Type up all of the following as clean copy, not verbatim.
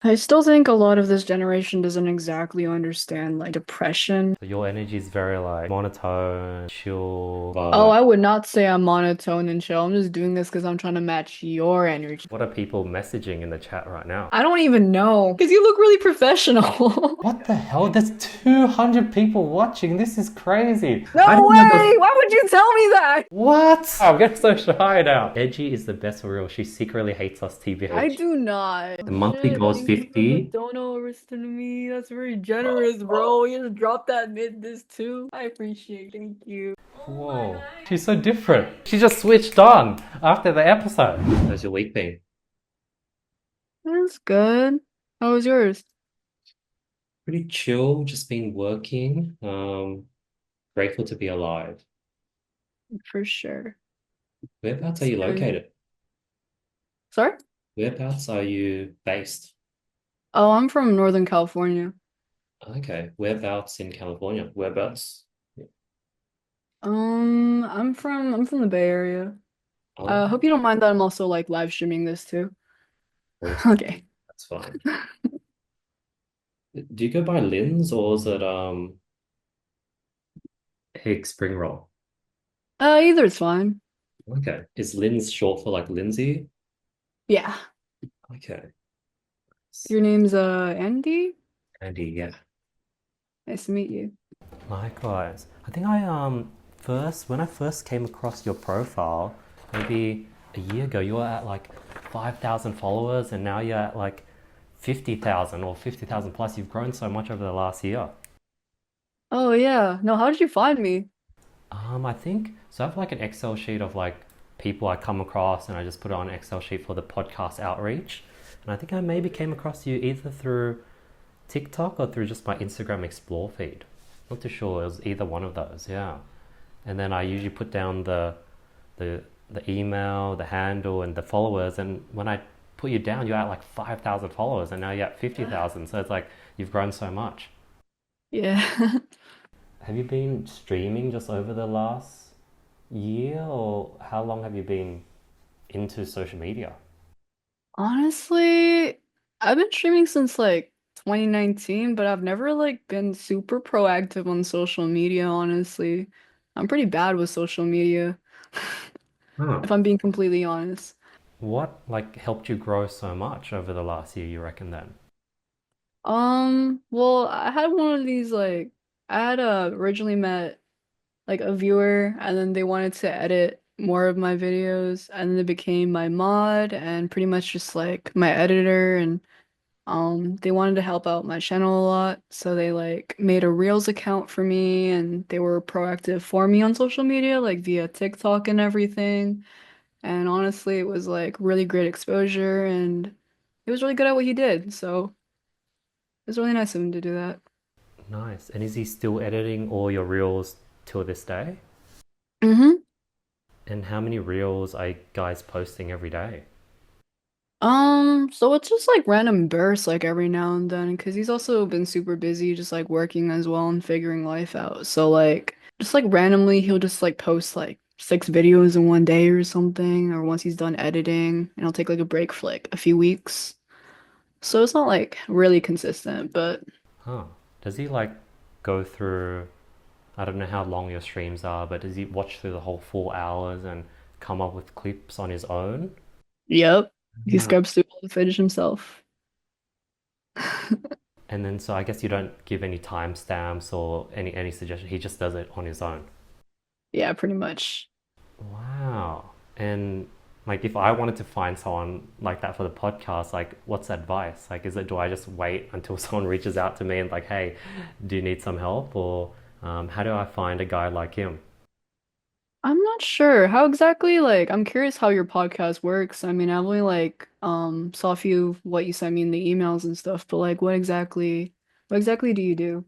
I still think a lot of this generation doesn't exactly understand like depression. So your energy is very like monotone, chill Oh, vibe. I would not say I'm monotone and chill. I'm just doing this because I'm trying to match your energy. What are people messaging in the chat right now? I don't even know because you look really professional. What the hell? There's 200 people watching. This is crazy. I No didn't know there's... way! Why would you tell me that? What? I'm getting so shy now. Edgy is the best for real. She secretly hates us, I TBH. do not. The Oh monthly shit, goal is thank you for the 50. dono written to me. That's very generous, bro. You just dropped that mid this too. I appreciate it. Thank you. Oh my Whoa. god. She's so different. She just switched on after the episode. How's your week been? That's good. How was yours? Pretty chill, just been working. Grateful to be alive. For sure. Whereabouts are It's you good. located? Sorry? Whereabouts are you based? Oh, I'm from Northern California. Okay, whereabouts in California? Whereabouts? I'm from the Bay Area. Oh, Hope you don't mind that I'm also like live streaming this too. cool. Okay. That's fine. Do you go by Linds or is it Eggspringroll? Either is fine. Okay. Is Linds short for like Lindsay? Yeah. Okay. Your name's Andy? Andy, yeah. Nice to meet you. Likewise. I think I first when I first came across your profile, maybe a year ago, you were at like 5,000 followers and now you're at like 50,000 or 50,000 plus. You've grown so much over the last year. Oh yeah. No, how did you find me? I think so. I have like an Excel sheet of like people I come across, and I just put it on an Excel sheet for the podcast outreach. And I think I maybe came across you either through TikTok or through just my Instagram Explore feed. Not too sure. It was either one of those. Yeah. And then I usually put down the the email, the handle, and the followers. And when I put you down, you're at like 5,000 followers, and now you're at 50,000. So it's like you've grown so much. Yeah. Have you been streaming just over the last year, or how long have you been into social media? Honestly, I've been streaming since like 2019, but I've never like been super proactive on social media, honestly. I'm pretty bad with social media, Huh. if I'm being completely honest. What like helped you grow so much over the last year, you reckon then? Well, I had one of these like I had originally met like a viewer and then they wanted to edit more of my videos and then they became my mod and pretty much just like my editor and they wanted to help out my channel a lot, so they like made a Reels account for me and they were proactive for me on social media, like via TikTok and everything. And honestly, it was like really great exposure and he was really good at what he did, so it was really nice of him to do that. Nice. And is he still editing all your reels till this day? Mm-hmm. And how many reels are you guys posting every day? So it's just like random bursts like every now and then because he's also been super busy just like working as well and figuring life out. So like just like randomly he'll just like post like 6 videos in one day or something, or once he's done editing and he'll take like a break for like a few weeks. So it's not like really consistent, but Huh. Does he like go through, I don't know how long your streams are, but does he watch through the whole 4 hours and come up with clips on his own? yep. He Ah. scrubs through all the footage himself. And then so I guess you don't give any timestamps or any suggestion. He just does it on his own. Yeah, pretty much. Wow. And like if I wanted to find someone like that for the podcast, like what's advice? Like is it do I just wait until someone reaches out to me and like, hey, do you need some help? Or how do I find a guy like him? I'm not sure how exactly, like, I'm curious how your podcast works. I mean, I've only like saw a few of what you sent me in the emails and stuff, but like what exactly do you do?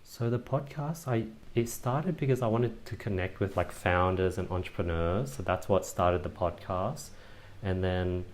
So the podcast, I it started because I wanted to connect with like founders and entrepreneurs. So that's what started the podcast. And then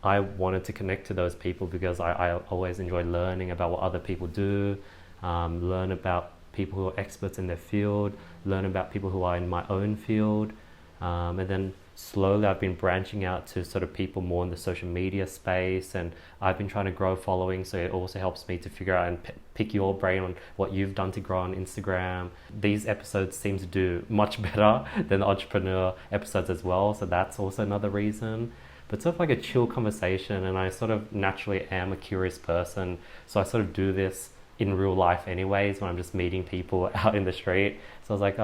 I wanted to connect to those people because I always enjoy learning about what other people do, learn about people who are experts in their field, learn about people who are in my own field. And then slowly I've been branching out to sort of people more in the social media space, and I've been trying to grow following, so it also helps me to figure out and pick your brain on what you've done to grow on Instagram. These episodes seem to do much better than the entrepreneur episodes as well, so that's also another reason. But sort of like a chill conversation, and I sort of naturally am a curious person, so I sort of do this in real life anyways when I'm just meeting people out in the street. So I was like,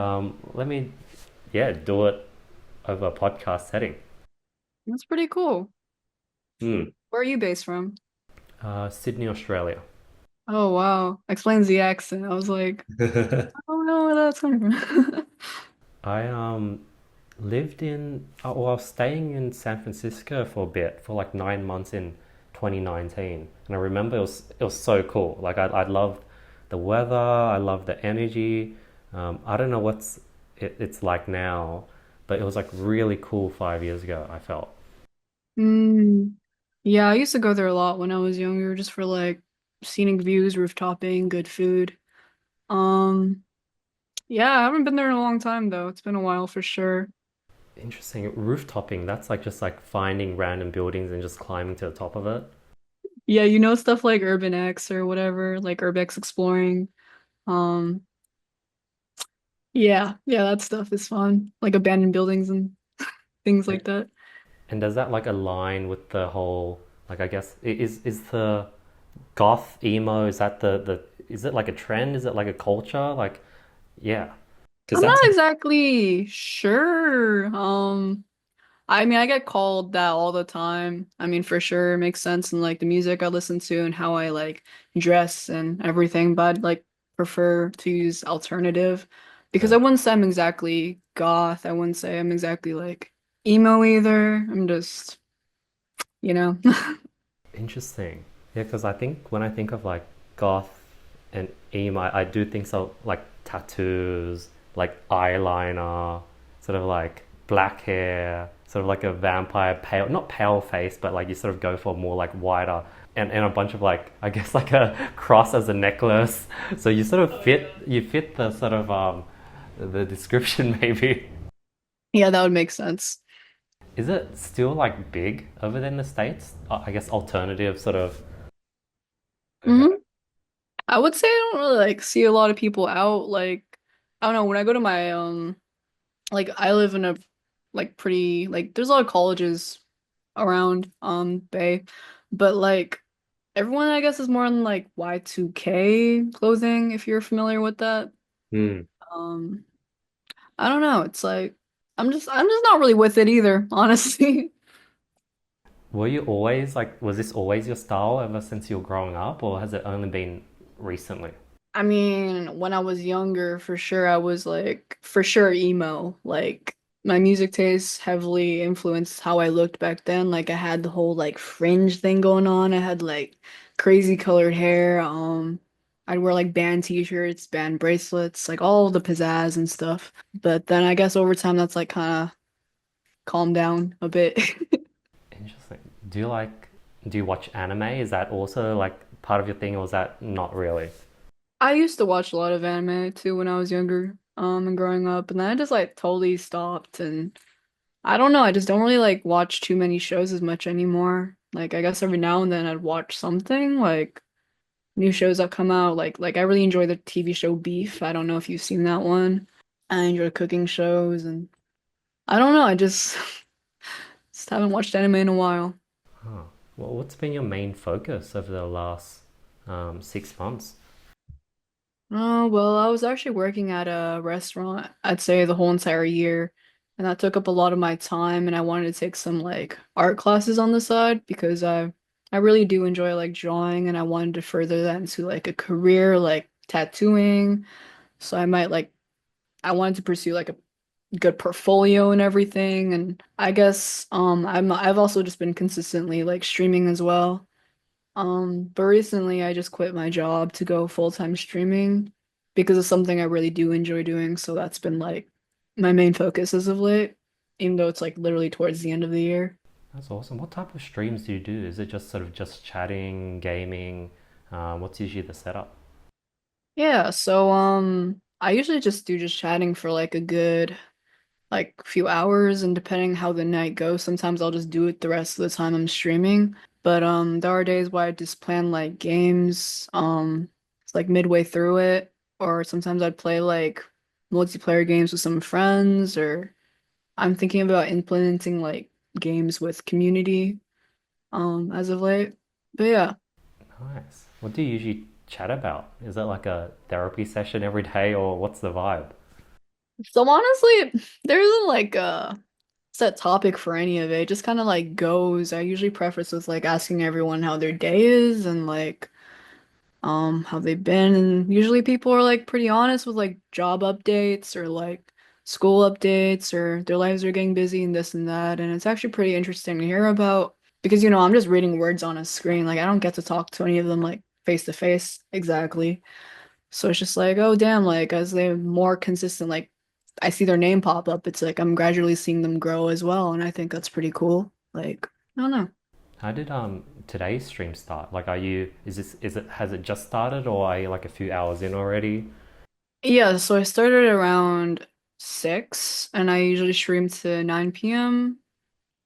let me, yeah, do it over a podcast setting. That's pretty cool. Hmm. Where are you based from? Sydney, Australia. Oh wow. Explains the accent. I was like, I don't know where that's coming from. I lived in, well, I was staying in San Francisco for a bit, for like 9 months in 2019, and I remember it was so cool. Like I loved the weather, I loved the energy. I don't know it's like now, but it was like really cool 5 years ago. I felt. Mm. Yeah, I used to go there a lot when I was younger, just for like scenic views, rooftopping, good food. Um, yeah, I haven't been there in a long time though. It's been a while for sure. Interesting. Roof-topping, that's like just like finding random buildings and just climbing to the top of it. Yeah, you know stuff like Urban X or whatever, like Urbex exploring. Um, yeah, that stuff is fun. Like abandoned buildings and things like that. And does that like align with the whole, like, I guess is the goth emo, is that the is it like a trend? Is it like a culture? Like, yeah. Because I'm not that's exactly sure. I mean, I get called that all the time. I mean, for sure, it makes sense in like the music I listen to and how I like dress and everything, but I'd like prefer to use alternative because I wouldn't say I'm exactly goth. I wouldn't say I'm exactly like emo either. I'm just, you know. interesting. Yeah, because I think when I think of like goth and emo, I do think so like tattoos, like eyeliner, sort of like black hair, sort of like a vampire pale, not pale face, but like you sort of go for more like whiter, and a bunch of like, I guess like a cross as a necklace. So you sort of fit the sort of the description maybe. Yeah, that would make sense. Is it still like big over there in the States? I guess alternative sort of. hmm I would say I don't really like see a lot of people out. Like, I don't know, when I go to my like I live in a like pretty like there's a lot of colleges around Bay, but like everyone I guess is more on like Y2K clothing if you're familiar with that. Hmm. Um I don't know, it's like I'm just not really with it either, honestly. Were you always like, was this always your style ever since you were growing up, or has it only been recently? I mean, when I was younger, for sure, I was like, for sure, emo. Like, my music tastes heavily influenced how I looked back then. Like, I had the whole like fringe thing going on. I had like crazy colored hair. I'd wear like band t-shirts, band bracelets, like all the pizzazz and stuff. But then I guess over time, that's like kind of calmed down a bit. Interesting. Do you watch anime? Is that also like part of your thing, or is that not really? I used to watch a lot of anime too when I was younger, and growing up, and then I just like totally stopped and I don't know. I just don't really like watch too many shows as much anymore. Like I guess every now and then I'd watch something like new shows that come out. Like I really enjoy the TV show Beef. I don't know if you've seen that one. I enjoy cooking shows and I don't know. I just just haven't watched anime in a while. Huh. Well, what's been your main focus over the last 6 months? Oh, well, I was actually working at a restaurant, I'd say the whole entire year, and that took up a lot of my time and I wanted to take some like art classes on the side because I really do enjoy like drawing and I wanted to further that into like a career like tattooing. So I might like I wanted to pursue like a good portfolio and everything and I guess I've also just been consistently like streaming as well. But recently I just quit my job to go full-time streaming because it's something I really do enjoy doing. So that's been like my main focus as of late, even though it's like literally towards the end of the year. That's awesome. What type of streams do you do? Is it just sort of just chatting, gaming? What's usually the setup? Yeah, so I usually just do just chatting for like a good like a few hours, and depending how the night goes, sometimes I'll just do it the rest of the time I'm streaming. But there are days where I just plan like games, it's like midway through it, or sometimes I'd play like multiplayer games with some friends, or I'm thinking about implementing like games with community as of late. But yeah. Nice. What do you usually chat about? Is it like a therapy session every day, or what's the vibe? So honestly, there isn't like a set topic for any of it. It just kind of like goes. I usually preface with like asking everyone how their day is and like how they've been. And usually people are like pretty honest with like job updates or like school updates or their lives are getting busy and this and that. And it's actually pretty interesting to hear about because I'm just reading words on a screen. Like I don't get to talk to any of them like face to face exactly. So it's just like, oh damn, like as they're more consistent, like I see their name pop up, it's like I'm gradually seeing them grow as well, and I think that's pretty cool. Like, I don't know. How did today's stream start? Like, is it has it just started, or are you like a few hours in already? Yeah, so I started around 6 and I usually stream to 9 p.m.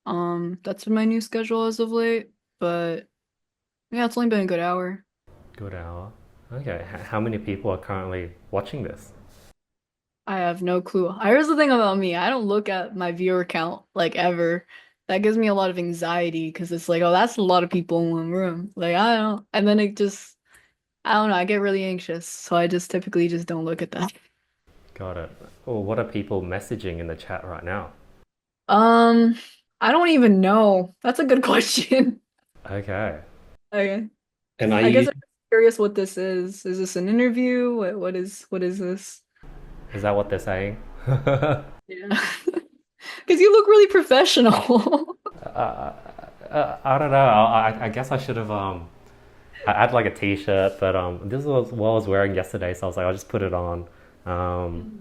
That's been my new schedule as of late, but yeah, it's only been a good hour. Good hour. Okay. How many people are currently watching this? I have no clue. Here's the thing about me. I don't look at my viewer count like ever. That gives me a lot of anxiety because it's like, oh, that's a lot of people in one room. Like, I don't, and then it just, I don't know, I get really anxious. So I just typically just don't look at that. Got it. Or what are people messaging in the chat right now? Um, I don't even know. That's a good question. Okay. Okay. And are I guess you? I'm curious what this is. Is this an interview? What is this? Is that what they're saying? Yeah. Because you look really professional. I don't know. I guess I should have I had like a t-shirt, but this was what I was wearing yesterday, so I was like, I'll just put it on. Um, Mhm.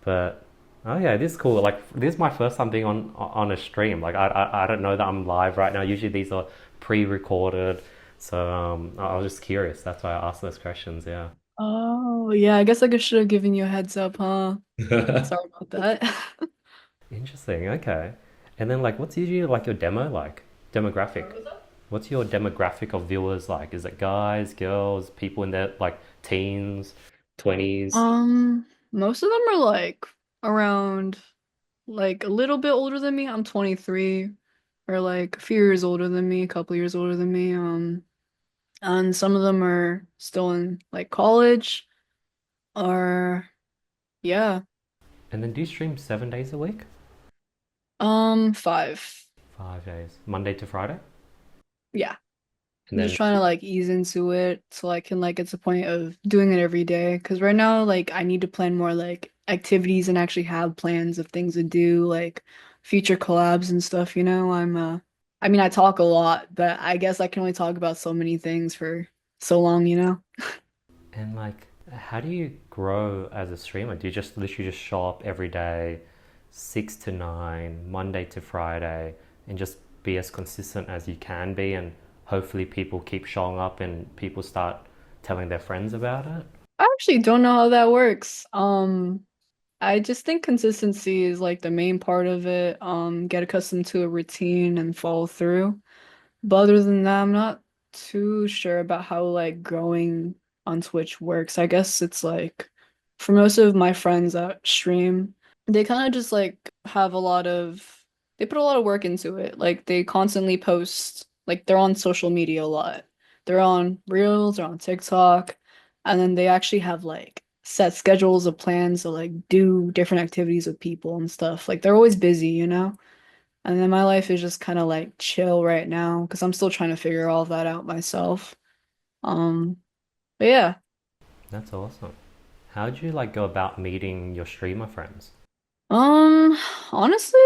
but oh yeah, this is cool. Like this is my first time being on a stream. Like I don't know that I'm live right now. Usually these are pre-recorded, so I was just curious. That's why I asked those questions. Yeah. Oh, yeah, I guess I should have given you a heads up, huh? Sorry about that. Interesting. Okay. And then like, what's usually like your demo like demographic? What's your demographic of viewers like? Is it guys, girls, people in their like teens, 20s? Most of them are like around like a little bit older than me. I'm 23, or like a few years older than me, a couple years older than me. And some of them are still in like college, or yeah, And then do you stream 7 days a week? 5. 5 days, Monday to Friday, Yeah. and I'm just then trying to like ease into it so I can like get to the point of doing it every day. Because right now, like I need to plan more like activities and actually have plans of things to do, like future collabs and stuff, I mean I talk a lot, but I guess I can only talk about so many things for so long. and like, how do you grow as a streamer? Do you just literally just show up every day, 6 to 9, Monday to Friday, and just be as consistent as you can be, and hopefully people keep showing up and people start telling their friends about it? I actually don't know how that works. I just think consistency is like the main part of it. Get accustomed to a routine and follow through. But other than that, I'm not too sure about how like growing on Twitch works. I guess it's like for most of my friends that stream, they kind of just like have they put a lot of work into it. Like they constantly post, like they're on social media a lot. They're on Reels, they're on TikTok, and then they actually have like set schedules of plans to like do different activities with people and stuff. Like they're always busy. And then my life is just kind of like chill right now because I'm still trying to figure all of that out myself. Um, but yeah. That's awesome. How'd you like go about meeting your streamer friends? Um, Honestly,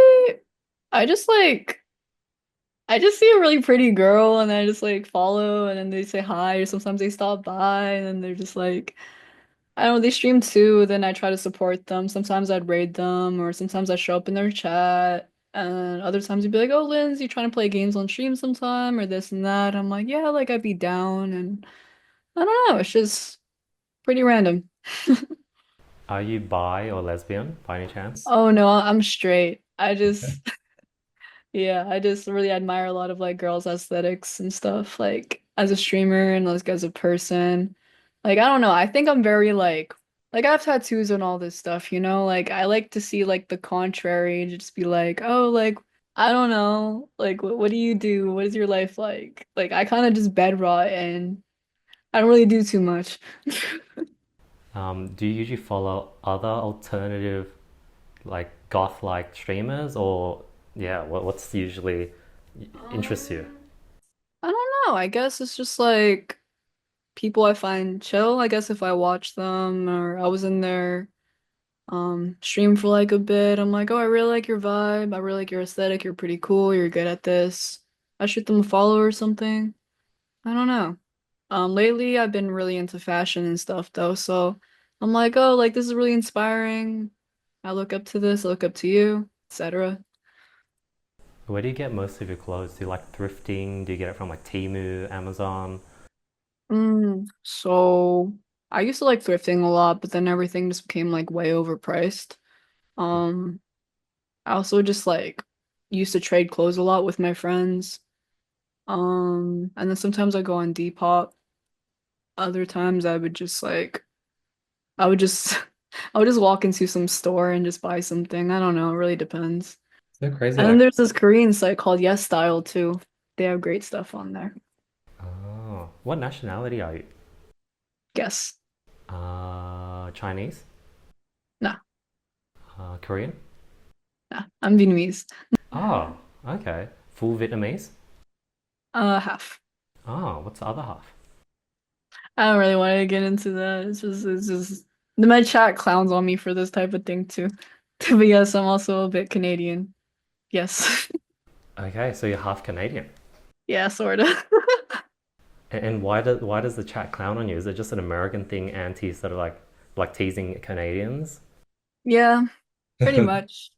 I just like I just see a really pretty girl and I just like follow and then they say hi or sometimes they stop by and then they're just like I don't know, they stream too, then I try to support them. Sometimes I'd raid them or sometimes I show up in their chat. And other times you'd be like, oh, Linz, you trying to play games on stream sometime or this and that. I'm like, yeah, like I'd be down and I don't know, it's just pretty random. Are you bi or lesbian by any chance? Oh no, I'm straight. Okay. Yeah, I just really admire a lot of like girls' aesthetics and stuff, like as a streamer and like as a person. Like I don't know, I think I'm very like I have tattoos and all this stuff, you know? Like I like to see like the contrary and just be like, "Oh, like I don't know. Like what do you do? What is your life like?" Like I kind of just bed rot and I don't really do too much. Do you usually follow other alternative like goth like streamers or yeah, what's usually interests you? Um, I don't know. I guess it's just like people I find chill. I guess if I watch them or I was in their stream for like a bit, I'm like, oh, I really like your vibe. I really like your aesthetic. You're pretty cool. You're good at this. I shoot them a follow or something. I don't know. Lately I've been really into fashion and stuff though, so I'm like, oh, like this is really inspiring. I look up to this. I look up to you, etc. Where do you get most of your clothes? Do you like thrifting? Do you get it from like Temu, Amazon? So I used to like thrifting a lot, but then everything just became like way overpriced. Um, I also just like used to trade clothes a lot with my friends. And then sometimes I go on Depop. Other times I would just like I would just I would just walk into some store and just buy something. I don't know, it really depends. So crazy, And then like, there's this Korean site called Yes Style too. They have great stuff on there. oh, what nationality are you? Guess. Chinese? Nah, Korean? nah. I'm Vietnamese. Oh, okay. Full Vietnamese? Half. Oh, what's the other half? I don't really want to get into that. It's just my chat clowns on me for this type of thing too. But yes, I'm also a bit Canadian. Yes. Okay, so you're half Canadian. Yeah, sort of. And why does the chat clown on you? Is it just an American thing, anti sort of like teasing Canadians? Yeah, pretty much.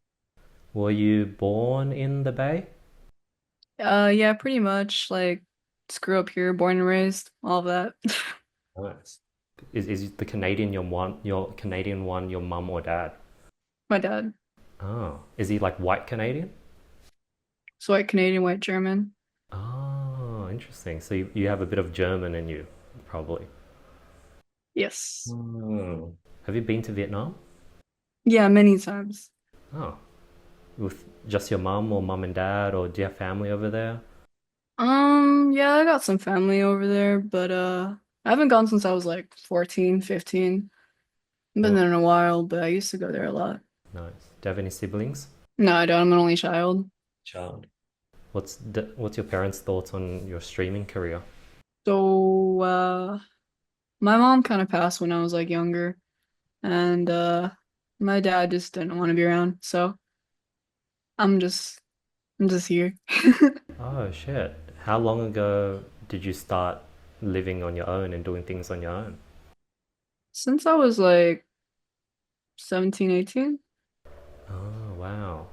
Were you born in the Bay? Yeah, pretty much. Like, just grew up here, born and raised, all of that. Nice. Is the Canadian your Canadian one your mum or dad? My dad. Oh, is he like white Canadian? So white Canadian, white German. Oh, interesting. So you have a bit of German in you, probably. Yes. Oh. Have you been to Vietnam? Yeah, many times. Oh, with just your mum or mum and dad, or do you have family over there? Yeah, I got some family over there, but I haven't gone since I was like 14, 15. Been Oh, there in a while, but I used to go there a lot. nice. Do you have any siblings? No, I don't. I'm an only child. Child. What's your parents' thoughts on your streaming career? So, my mom kind of passed when I was like younger, and my dad just didn't want to be around, so I'm just I'm just here. Oh shit. How long ago did you start living on your own and doing things on your own? Since I was like 17, 18. Oh wow.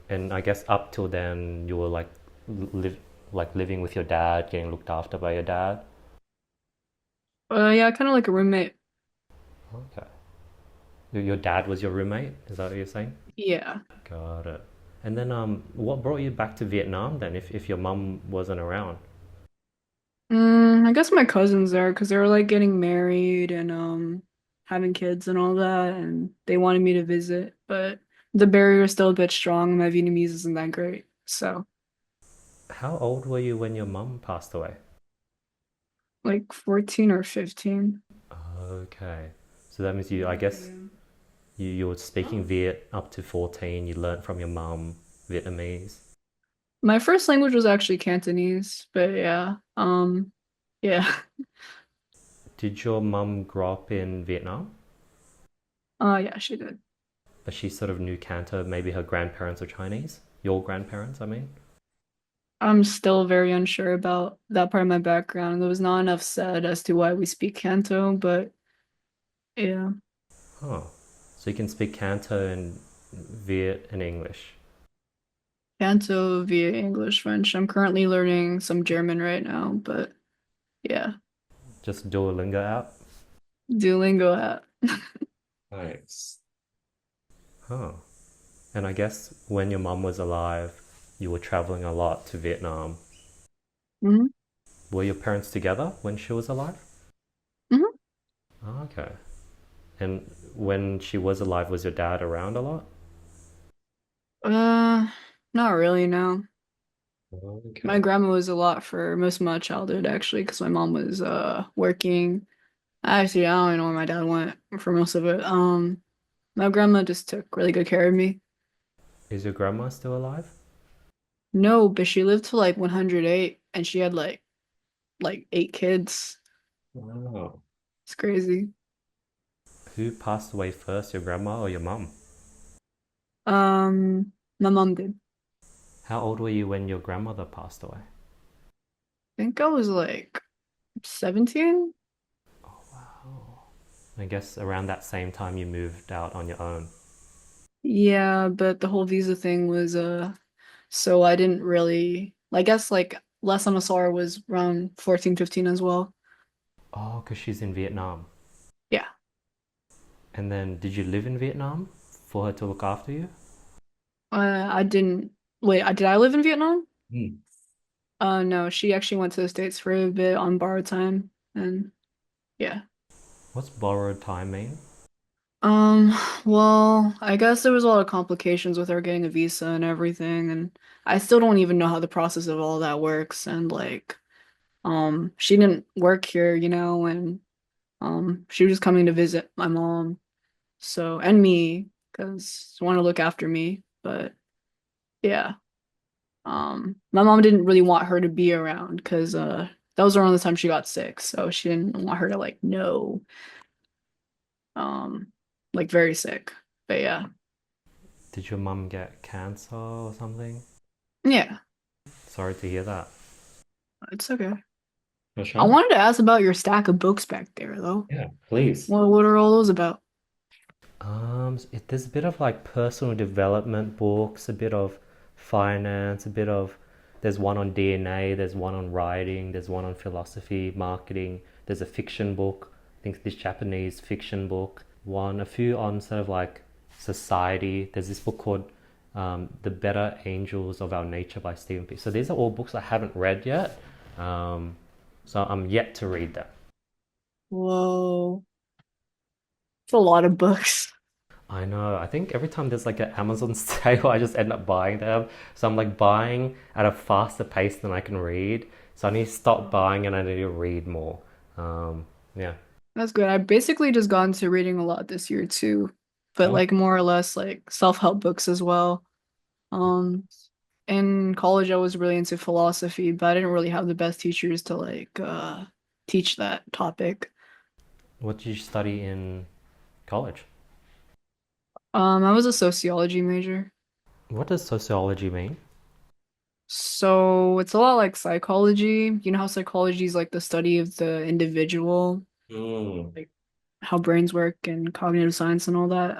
And I guess up till then you were like live like living with your dad, getting looked after by your dad. Yeah, kind of like a roommate. Okay. Your dad was your roommate? Is that what you're saying? Yeah. Got it. And then what brought you back to Vietnam then if your mum wasn't around? I guess my cousins there because they were like getting married and having kids and all that, and they wanted me to visit, but the barrier is still a bit strong. My Vietnamese isn't that great, so How old were you when your mum passed away? like 14 or 15. Okay. So that means I guess you were speaking Viet up to 14, you learnt from your mum Vietnamese. My first language was actually Cantonese, but yeah, yeah, Did your mum grow up in Vietnam? yeah, she did. But she sort of knew Canto, maybe her grandparents are Chinese? Your grandparents, I mean? I'm still very unsure about that part of my background. There was not enough said as to why we speak Canto, but yeah. Oh. So you can speak Canto and Viet and English. Canto via English, French. I'm currently learning some German right now, but yeah, Just Duolingo out. Duolingo app. Nice. Oh. And I guess when your mum was alive, you were traveling a lot to Vietnam. Hmm. Were your parents together when she was alive? Hmm. Oh, okay. And when she was alive, was your dad around a lot? Uh, Not really, no. My Okay. grandma was a lot for most of my childhood, actually, because my mom was working. Actually, I don't even know where my dad went for most of it. My grandma just took really good care of me. Is your grandma still alive? No, but she lived to like 108 and she had like 8 kids. Wow. It's crazy. Who passed away first, your grandma or your mum? My mom did. How old were you when your grandmother passed away? I think I was like 17. Oh, wow. I guess around that same time you moved out on your own. Yeah, but the whole visa thing was so I didn't really I guess like last time I saw her was around 14, 15 as well. Oh, because she's in Vietnam. Yeah. And then did you live in Vietnam for her to look after you? I didn't wait, did I live in Vietnam? Hmm. No, she actually went to the States for a bit on borrowed time and yeah. What's borrowed time mean? Um, well, I guess there was a lot of complications with her getting a visa and everything, and I still don't even know how the process of all that works. And like, she didn't work here, and she was just coming to visit my mom, so and me, because she wanted to look after me. But yeah, my mom didn't really want her to be around because that was around the time she got sick, so she didn't want her to like know, um, like very sick. But yeah, Did your mum get cancer or something? yeah, Sorry to hear that. it's okay. For I sure. wanted to ask about your stack of books back there, though. Yeah, please. What are all those about? There's a bit of like personal development books, a bit of finance, a bit of. There's one on DNA, there's one on writing, there's one on philosophy, marketing. There's a fiction book. I think this Japanese fiction book. A few on sort of like society. There's this book called The Better Angels of Our Nature by Stephen P. So these are all books I haven't read yet. Um, so I'm yet to read them. Whoa, it's a lot of books. I know. I think every time there's like an Amazon sale, I just end up buying them. So I'm like buying at a faster pace than I can read. So I need to stop buying and I need to read more. Yeah. That's good. I basically just got into reading a lot this year too, but Oh, like more or less like self-help books as well. Um, in college I was really into philosophy, but I didn't really have the best teachers to like teach that topic. What did you study in college? I was a sociology major. What does sociology mean? So it's a lot like psychology. You know how psychology is like the study of the individual, mm, like how brains work and cognitive science and all that.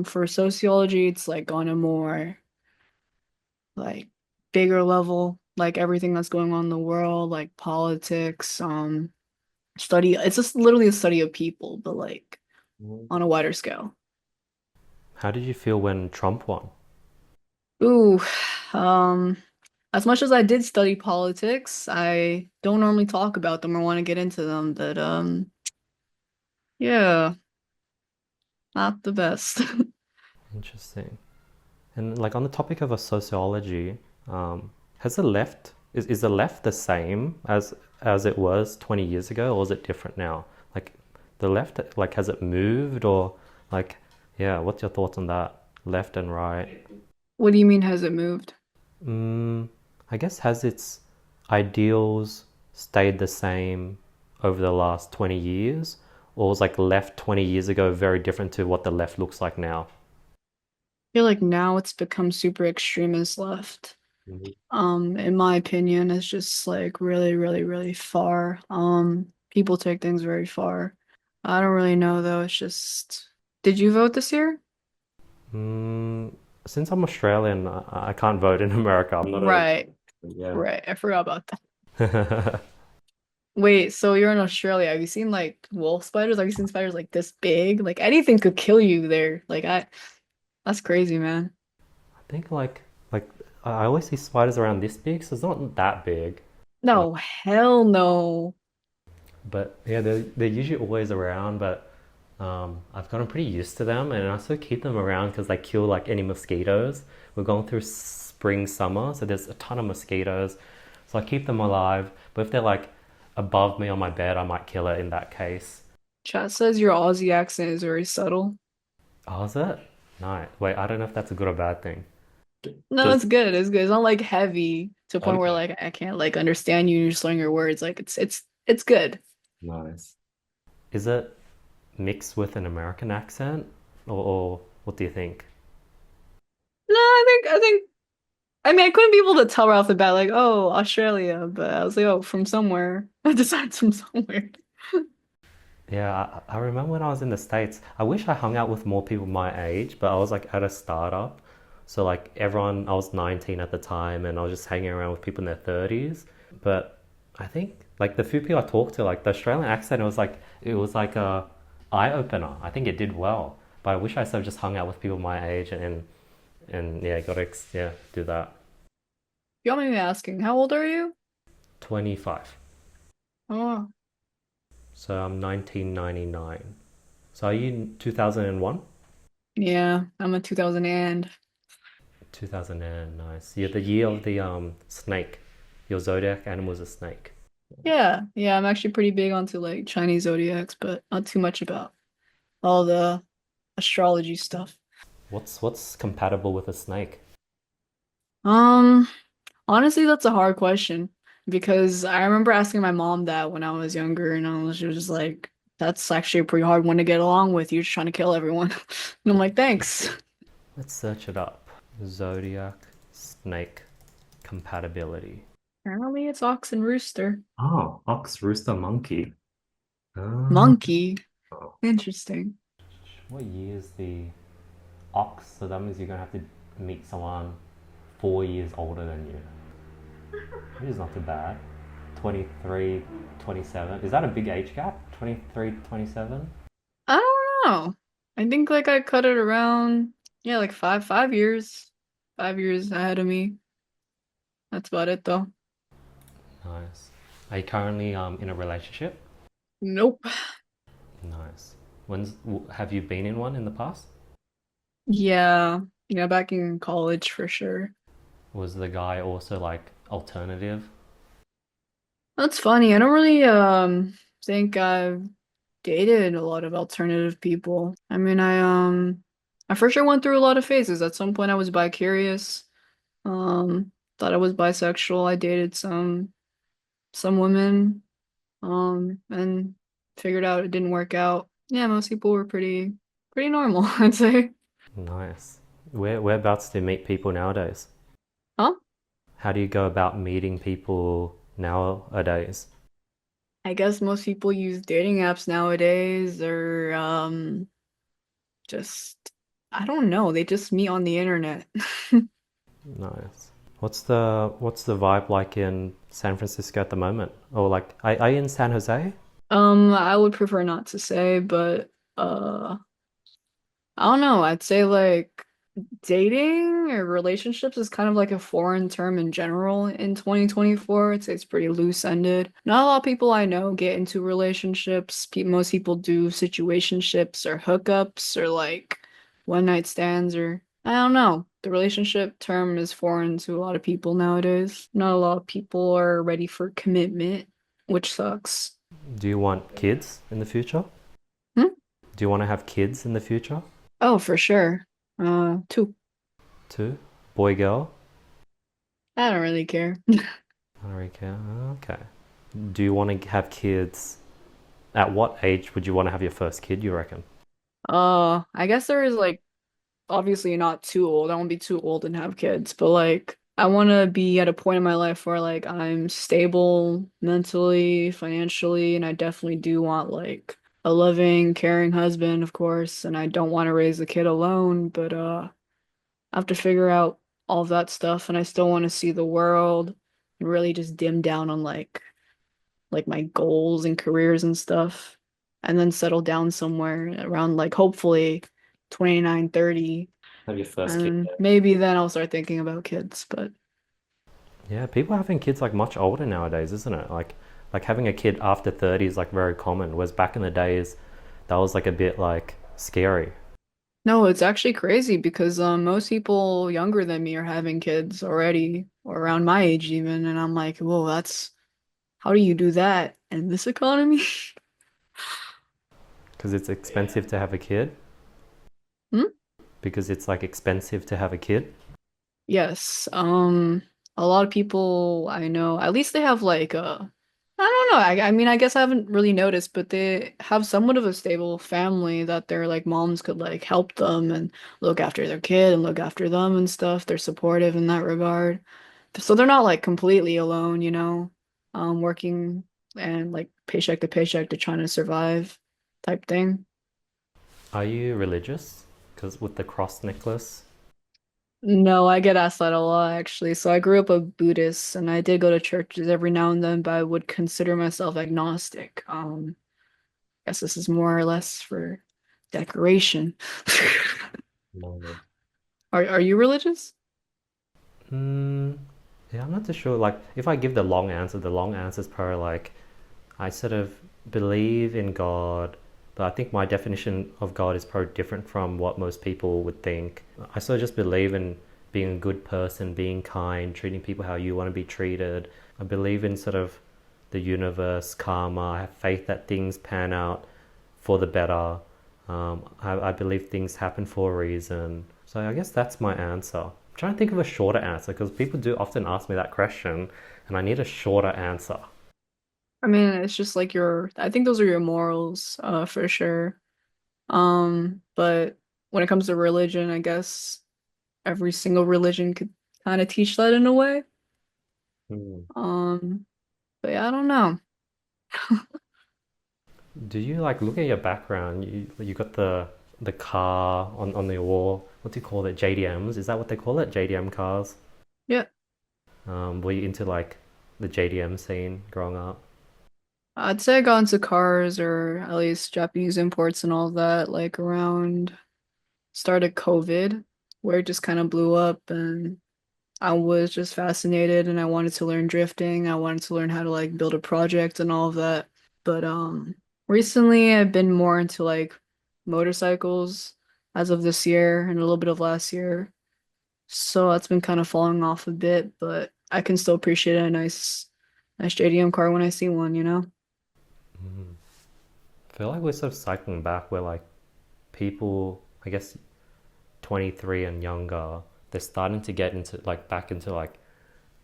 For sociology, it's like on a more like bigger level, like everything that's going on in the world, like politics, study. It's just literally a study of people, but like on mm. a wider scale. How did you feel when Trump won? Ooh, um, as much as I did study politics, I don't normally talk about them or want to get into them, but yeah, not the best. Interesting. And like on the topic of a sociology, has the left is the left the same as it was 20 years ago, or is it different now? Like the left, like has it moved or like yeah, what's your thoughts on that? Left and right. What do you mean has it moved? Mm, I guess has its ideals stayed the same over the last 20 years, or was like left 20 years ago very different to what the left looks like now? Feel like now it's become super extremist left. Mhm. In my opinion, it's just like really, really, really far. People take things very far. I don't really know though. It's just, did you vote this year? Mm, since I'm Australian, I can't vote in America. I'm not a Right, Yeah. right. I forgot about that. Wait, so you're in Australia. Have you seen like wolf spiders? Have you seen spiders like this big? Like anything could kill you there. That's crazy, man. I think like I always see spiders around this big, so it's not that big. Uh, No, hell no. but yeah, they're usually always around. But I've gotten pretty used to them, and I also keep them around because they kill like any mosquitoes. We're going through spring, summer, so there's a ton of mosquitoes. So I keep them alive. But if they're like above me on my bed, I might kill it in that case. Chat says your Aussie accent is very subtle. Oh, is it? No. Wait, I don't know if that's a good or bad thing. No, Does it's good. It's good. It's not like heavy to a point where okay. like I can't like understand you and you're slurring your words. Like it's good. Nice. Is it mixed with an American accent, or what do you think? No, I mean I couldn't be able to tell right off the bat like, oh, Australia, but I was like, oh, from somewhere. I decided from somewhere. Yeah, I remember when I was in the States, I wish I hung out with more people my age, but I was like at a startup. So like everyone, I was 19 at the time and I was just hanging around with people in their 30s. But I think like the few people I talked to, like the Australian accent, it was like a eye opener. I think it did well. But I wish I sort of just hung out with people my age and yeah, yeah, do that. You want me asking, how old are you? 25. Oh, So I'm 1999. So are you 2001? yeah, I'm a 2000 and 2000, nice. Yeah, the year of the snake. Your zodiac animal is a snake. yeah, yeah, I'm actually pretty big onto like Chinese zodiacs, but not too much about all the astrology stuff. What's compatible with a snake? Um, Honestly, that's a hard question because I remember asking my mom that when I was younger, and she was just like, "That's actually a pretty hard one to get along with. You're just trying to kill everyone." And I'm like, "Thanks." Let's search it up. Zodiac snake compatibility. Apparently, it's ox and rooster. Oh, ox, rooster, monkey. Oh. Monkey. Interesting. What year is the ox? So that means you're gonna have to meet someone 4 years older than you, which is not too bad. 23, 27. Is that a big age gap? 23, 27? I don't know. I think like I cut it around, yeah, like five years, 5 years ahead of me. That's about it though. Nice. Are you currently in a relationship? Nope. Nice. Have you been in one in the past? Yeah, yeah, back in college for sure. Was the guy also like alternative? That's funny. I don't really think I've dated a lot of alternative people. I mean, I for sure went through a lot of phases. At some point I was bi-curious. Thought I was bisexual. I dated some women and figured out it didn't work out. Yeah, most people were pretty normal, I'd say. Nice. Whereabouts do you meet people nowadays? Huh? How do you go about meeting people nowadays? I guess most people use dating apps nowadays or just I don't know, they just meet on the internet. Nice. What's the vibe like in San Francisco at the moment? Or like, are you in San Jose? I would prefer not to say, but I don't know. I'd say like dating or relationships is kind of like a foreign term in general in 2024. I'd say it's pretty loose-ended. Not a lot of people I know get into relationships. Most people do situationships or hookups or like one night stands or I don't know. The relationship term is foreign to a lot of people nowadays. Not a lot of people are ready for commitment, which sucks. Do you want kids in the future? Hmm? Do you want to have kids in the future? Oh, for sure. Two. Too? Boy, girl? I don't really care. I don't really care. Okay. Do you want to have kids? At what age would you want to have your first kid, you reckon? I guess there is like obviously not too old. I won't be too old and have kids, but like I want to be at a point in my life where like I'm stable mentally, financially, and I definitely do want like a loving, caring husband, of course, and I don't want to raise a kid alone, but I have to figure out all of that stuff and I still want to see the world and really just dim down on like like my goals and careers and stuff, and then settle down somewhere around like hopefully 29, 30, Have your first kid and there. maybe then I'll start thinking about kids. But Yeah, people are having kids like much older nowadays, isn't it? Like having a kid after 30 is like very common, whereas back in the days that was like a bit like scary. no, it's actually crazy because most people younger than me are having kids already, or around my age even, and I'm like, whoa, that's how do you do that in this economy? Because it's expensive to have a kid. Hmm? Because it's like expensive to have a kid. Yes. A lot of people I know, at least they have like I don't know. I mean, I guess I haven't really noticed, but they have somewhat of a stable family that their like moms could like help them and look after their kid and look after them and stuff. They're supportive in that regard. So they're not like completely alone, working and like paycheck to paycheck to trying to survive type thing. Are you religious? Because with the cross necklace. No, I get asked that a lot actually. So I grew up a Buddhist and I did go to churches every now and then, but I would consider myself agnostic. Guess this is more or less for decoration. No. Are you religious? Hmm. Yeah, I'm not too sure. Like, if I give the long answer is probably like I sort of believe in God, but I think my definition of God is probably different from what most people would think. I sort of just believe in being a good person, being kind, treating people how you want to be treated. I believe in sort of the universe, karma. I have faith that things pan out for the better. I believe things happen for a reason. So I guess that's my answer. I'm trying to think of a shorter answer because people do often ask me that question, and I need a shorter answer. I mean, it's just like I think those are your morals, for sure. But when it comes to religion, I guess every single religion could kind of teach that in a way. Hmm. Um, but yeah, I don't know. Do you like look at your background? You got the car on the wall. What do you call it? JDMs? Is that what they call it? JDM cars? Yeah. Were you into like the JDM scene growing up? I'd say I got into cars or at least Japanese imports and all that, like around start of COVID, where it just kind of blew up and I was just fascinated and I wanted to learn drifting. I wanted to learn how to like build a project and all of that. But recently I've been more into like motorcycles as of this year and a little bit of last year. So that's been kind of falling off a bit, but I can still appreciate a nice JDM car when I see one. Mm. I feel like we're sort of cycling back where like people, I guess 23 and younger, they're starting to get into like back into like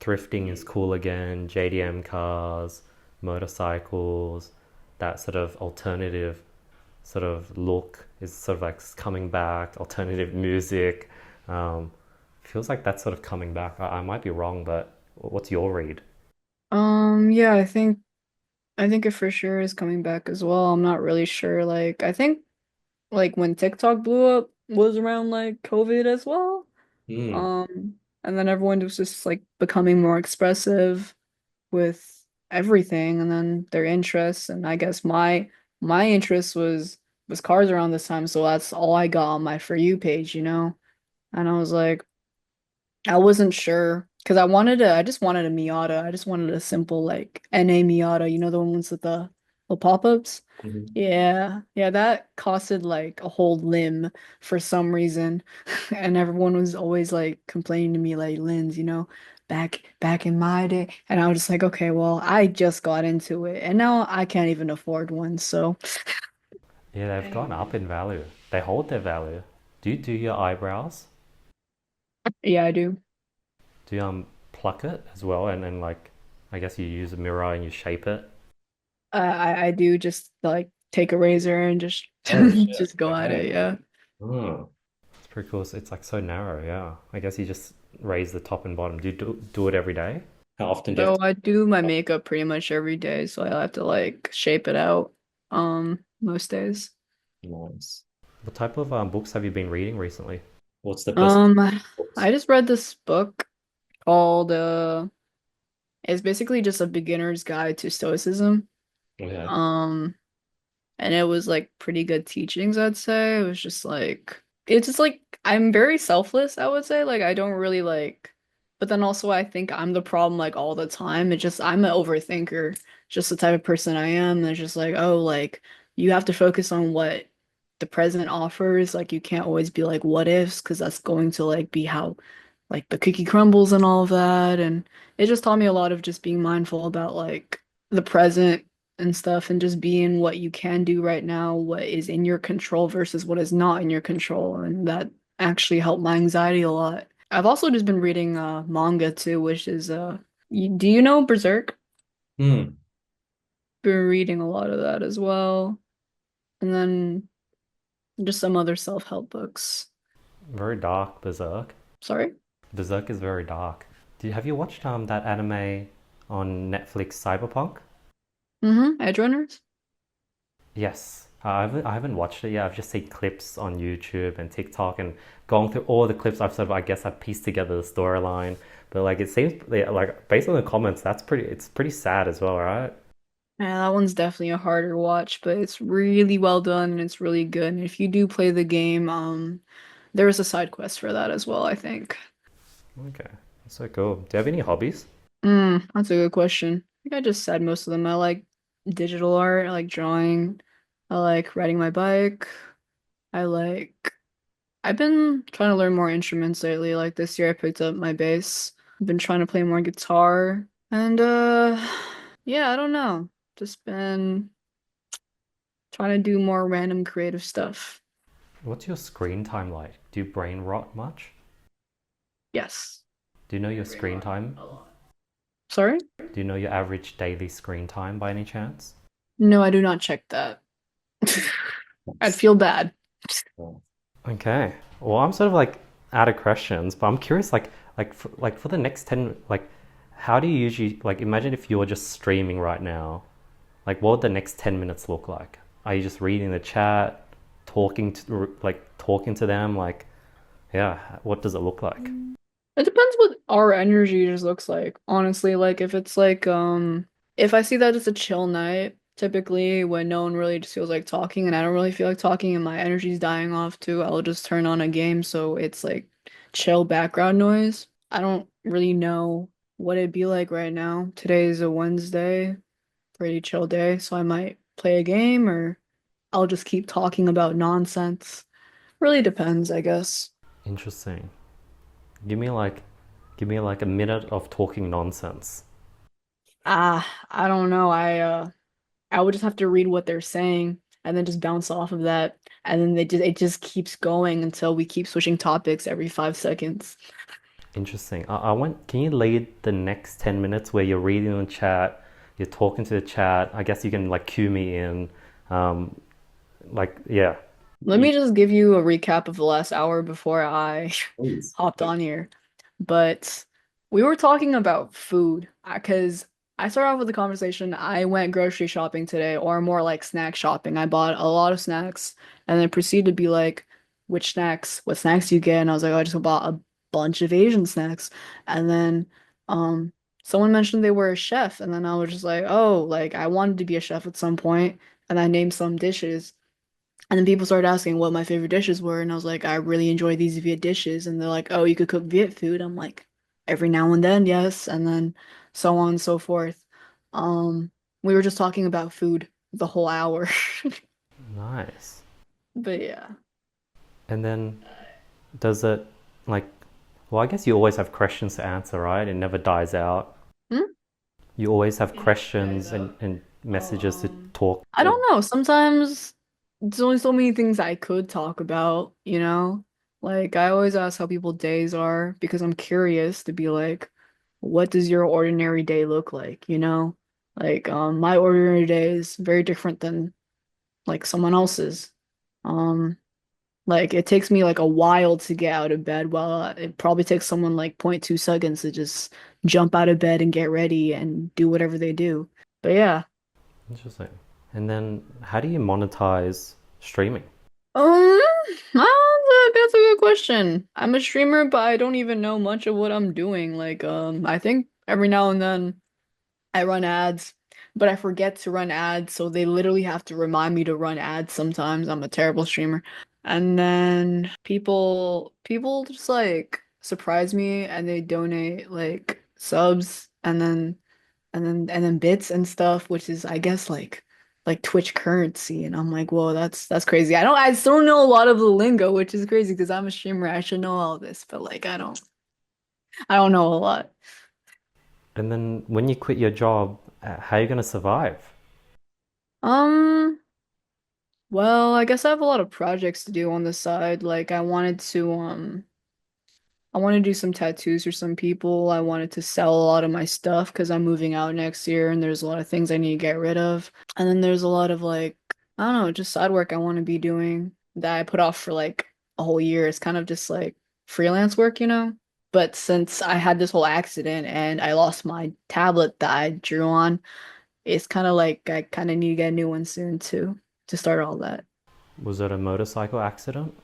thrifting is cool again, JDM cars, motorcycles, that sort of alternative sort of look is sort of like coming back, alternative music. Um, feels like that's sort of coming back. I might be wrong, but what's your read? Yeah, I think it for sure is coming back as well. I'm not really sure. Like, I think like when TikTok blew up was around like COVID as well. Hmm. And then everyone was just like becoming more expressive with everything and then their interests. And I guess my interest was cars around this time, so that's all I got on my For You page. And I was like, I wasn't sure because I just wanted a Miata. I just wanted a simple like NA Miata, the ones with the little pop-ups. Mhm. Yeah, yeah, that costed like a whole limb for some reason. And everyone was always like complaining to me like, Linds, back in my day. And I was just like, okay, well, I just got into it and now I can't even afford one. So Yeah, they've gone up in value. They hold their value. Do you do your eyebrows? yeah, I do. Do you pluck it as well? And then like, I guess you use a mirror and you shape it. I do just like take a razor and just Oh shit. just go at Okay. it, yeah. Oh. It's pretty cool. It's like so narrow. Yeah. I guess you just raise the top and bottom. Do you do it every day? How often do you have So to? I do my makeup pretty much every day, so I have to like shape it out most days. Nice. What type of books have you been reading recently? What's the best Um books? I just read this book called It's basically just a beginner's guide to stoicism. Yeah. Um, and it was like pretty good teachings, I'd say. It was just like it's just like I'm very selfless, I would say. Like I don't really like but then also I think I'm the problem like all the time. It's just I'm an overthinker. Just the type of person I am. And it's just like, oh, like you have to focus on what the present offers. Like you can't always be like what ifs, because that's going to like be how like the cookie crumbles and all of that. And it just taught me a lot of just being mindful about like the present and stuff and just being what you can do right now, what is in your control versus what is not in your control. And that actually helped my anxiety a lot. I've also just been reading manga too, which is do you know Berserk? Hmm. Been reading a lot of that as well. And then just some other self-help books. Very dark, Berserk. Sorry? Berserk is very dark. Have you watched that anime on Netflix, Cyberpunk? Mm-hmm. Edge Runners? Yes. I haven't watched it yet. I've just seen clips on YouTube and TikTok and gone through all the clips. I guess I've pieced together the storyline. But like it seems yeah, like based on the comments, it's pretty sad as well, right? Yeah, that one's definitely a harder watch, but it's really well done and it's really good. And if you do play the game, there is a side quest for that as well, I think. Okay. That's so cool. Do you have any hobbies? That's a good question. I think I just said most of them. I like digital art, I like drawing, I like riding my bike. I like I've been trying to learn more instruments lately. Like this year I picked up my bass. I've been trying to play more guitar. And yeah, I don't know. Just been trying to do more random creative stuff. What's your screen time like? Do you brain rot much? Yes. Do you know your screen time? Sorry? Do you know your average daily screen time by any chance? No, I do not check that. I'd Nice. feel bad. Oh. Okay. Well, I'm sort of like out of questions, but I'm curious, like for the next 10, like, how do you usually like imagine if you're just streaming right now? Like, what would the next 10 minutes look like? Are you just reading the chat, talking to them? Like, yeah, what does it look like? It depends what our energy just looks like. Honestly, like if it's like if I see that it's a chill night, typically when no one really just feels like talking and I don't really feel like talking and my energy's dying off too, I'll just turn on a game so it's like chill background noise. I don't really know what it'd be like right now. Today's a Wednesday, pretty chill day, so I might play a game or I'll just keep talking about nonsense. Really depends, I guess. Interesting. Give me like, give me like a minute of talking nonsense. I don't know. I would just have to read what they're saying and then just bounce off of that. And then it just keeps going until we keep switching topics every 5 seconds. Interesting. I want. Can you lead the next 10 minutes where you're reading the chat, you're talking to the chat? I guess you can like cue me in. Um, yeah. Let me just give you a recap of the last hour before I Please. hopped on here. But we were talking about food because I started off with the conversation. I went grocery shopping today, or more like snack shopping. I bought a lot of snacks and then proceeded to be like, which snacks? What snacks do you get? And I was like, oh, I just bought a bunch of Asian snacks. And then um someone mentioned they were a chef, and then I was just like, oh, like I wanted to be a chef at some point, and I named some dishes. And then people started asking what my favorite dishes were, and I was like, I really enjoy these Viet dishes. And they're like, oh, you could cook Viet food. I'm like, every now and then, yes. And then so on and so forth. We were just talking about food the whole hour. Nice. But yeah. And then does it like? Well, I guess you always have questions to answer, right? It never dies out. Hmm? You always have questions and messages to talk. I don't know. Sometimes there's only so many things I could talk about, you know? Like I always ask how people's days are because I'm curious to be like, what does your ordinary day look like, you know? Like my ordinary day is very different than like someone else's. Um like it takes me like a while to get out of bed, while it probably takes someone like 0.2 seconds to just jump out of bed and get ready and do whatever they do. But yeah. Interesting. And then how do you monetize streaming? Um, that's a good question. I'm a streamer, but I don't even know much of what I'm doing. Like, I think every now and then. I run ads, but I forget to run ads, so they literally have to remind me to run ads sometimes. I'm a terrible streamer. And then people just like surprise me and they donate like subs and then bits and stuff, which is I guess like Twitch currency. And I'm like, whoa, that's crazy. I still don't know a lot of the lingo, which is crazy because I'm a streamer. I should know all this, but like I don't know a lot. And then when you quit your job, how are you going to survive? Um, well, I guess I have a lot of projects to do on the side. Like I want to do some tattoos for some people. I wanted to sell a lot of my stuff because I'm moving out next year and there's a lot of things I need to get rid of. And then there's a lot of like, I don't know, just side work I want to be doing that I put off for like a whole year. It's kind of just like freelance work, you know? But since I had this whole accident and I lost my tablet that I drew on, it's kind of like I kind of need to get a new one soon too to start all that. Was it a motorcycle accident?